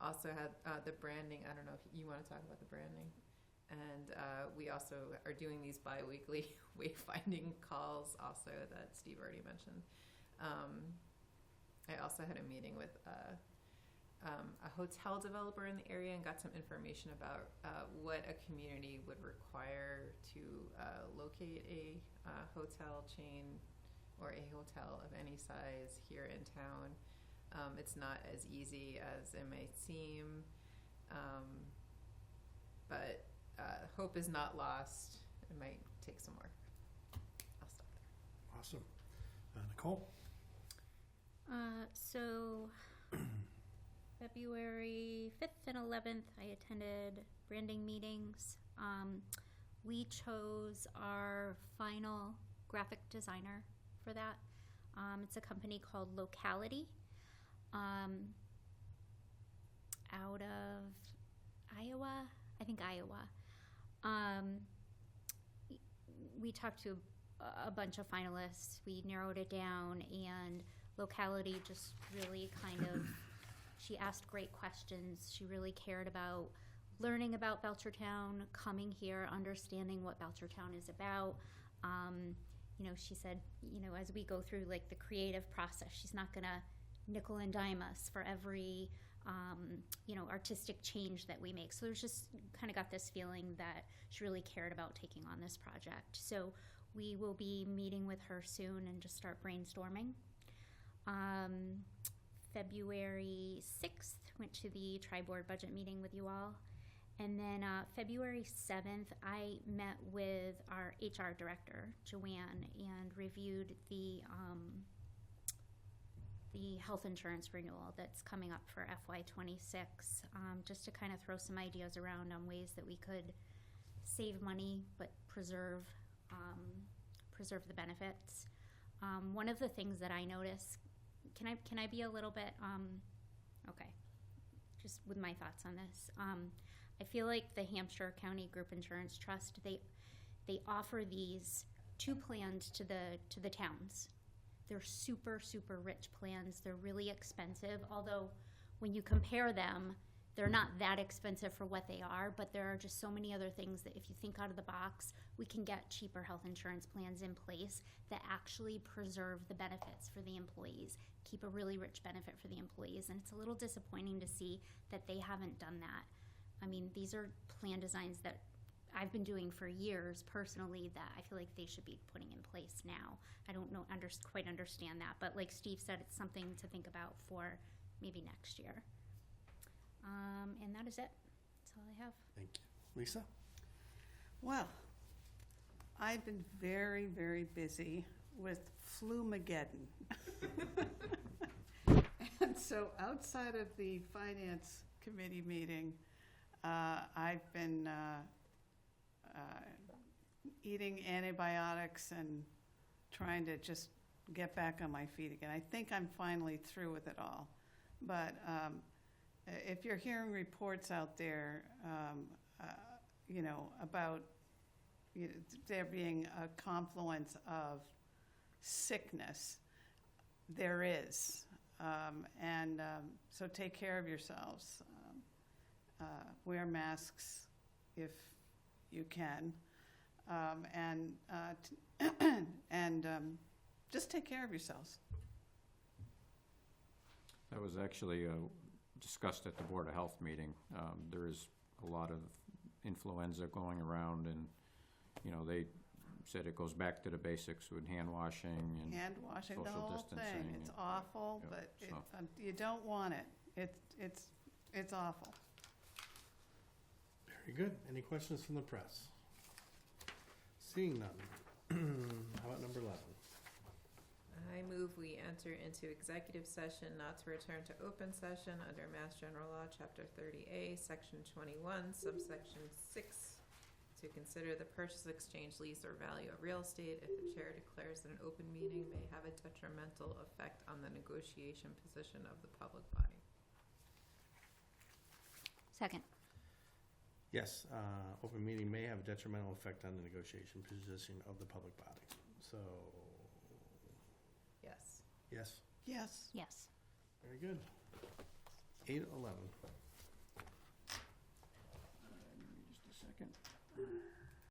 Also had the branding. I don't know if you want to talk about the branding. And we also are doing these bi-weekly wayfinding calls also that Steve already mentioned. I also had a meeting with a hotel developer in the area and got some information about what a community would require to locate a hotel chain or a hotel of any size here in town. It's not as easy as it may seem, but hope is not lost. It might take some work. I'll stop there. Awesome. Nicole? So February 5th and 11th, I attended branding meetings. We chose our final graphic designer for that. It's a company called Locality out of Iowa, I think Iowa. We talked to a bunch of finalists. We narrowed it down, and Locality just really she asked great questions. She really cared about learning about Belchertown, coming here, understanding what Belchertown is about. She said, as we go through the creative process, she's not gonna nickel and dime us for every artistic change that we make. So there's just kind of got this feeling that she really cared about taking on this project. So we will be meeting with her soon and just start brainstorming. February 6th, went to the tri-board budget meeting with you all. And then February 7th, I met with our HR director, Joanne, and reviewed the health insurance renewal that's coming up for FY26, just to kind of throw some ideas around on ways that we could save money but preserve the benefits. One of the things that I noticed, can I be a little bit okay, just with my thoughts on this. I feel like the Hampshire County Group Insurance Trust, they offer these two plans to the towns. They're super, super rich plans. They're really expensive, although when you compare them they're not that expensive for what they are, but there are just so many other things that if you think out of the box, we can get cheaper health insurance plans in place that actually preserve the benefits for the employees, keep a really rich benefit for the employees. And it's a little disappointing to see that they haven't done that. I mean, these are plan designs that I've been doing for years personally that I feel like they should be putting in place now. I don't know, quite understand that, but like Steve said, it's something to think about for maybe next year. And that is it. That's all I have. Thank you. Lisa? Well, I've been very, very busy with Flumageddon. And so outside of the Finance Committee meeting, I've been eating antibiotics and trying to just get back on my feet again. I think I'm finally through with it all. But if you're hearing reports out there, about there being a confluence of sickness, there is. So take care of yourselves. Wear masks if you can. Just take care of yourselves. That was actually discussed at the Board of Health meeting. There is a lot of influenza going around, and, they said it goes back to the basics with hand washing and Hand washing, the social whole distancing. thing. It's awful, Yep, but so. you don't want it. It's awful. Very good. Any questions from the press? Seeing none. How about number 11? I move we enter into executive session not to return to open session under Mass General Law, Chapter 30A, Section 21, Subsection 6, to consider the purchase, exchange, lease, or value of real estate if the chair declares that an open meeting may have a detrimental effect on the negotiation position of the public body. Second. Yes, open meeting may have a detrimental effect on the negotiation position of the public body. So, Yes. yes, Yes. Yes. very good. 8:11. Just a second.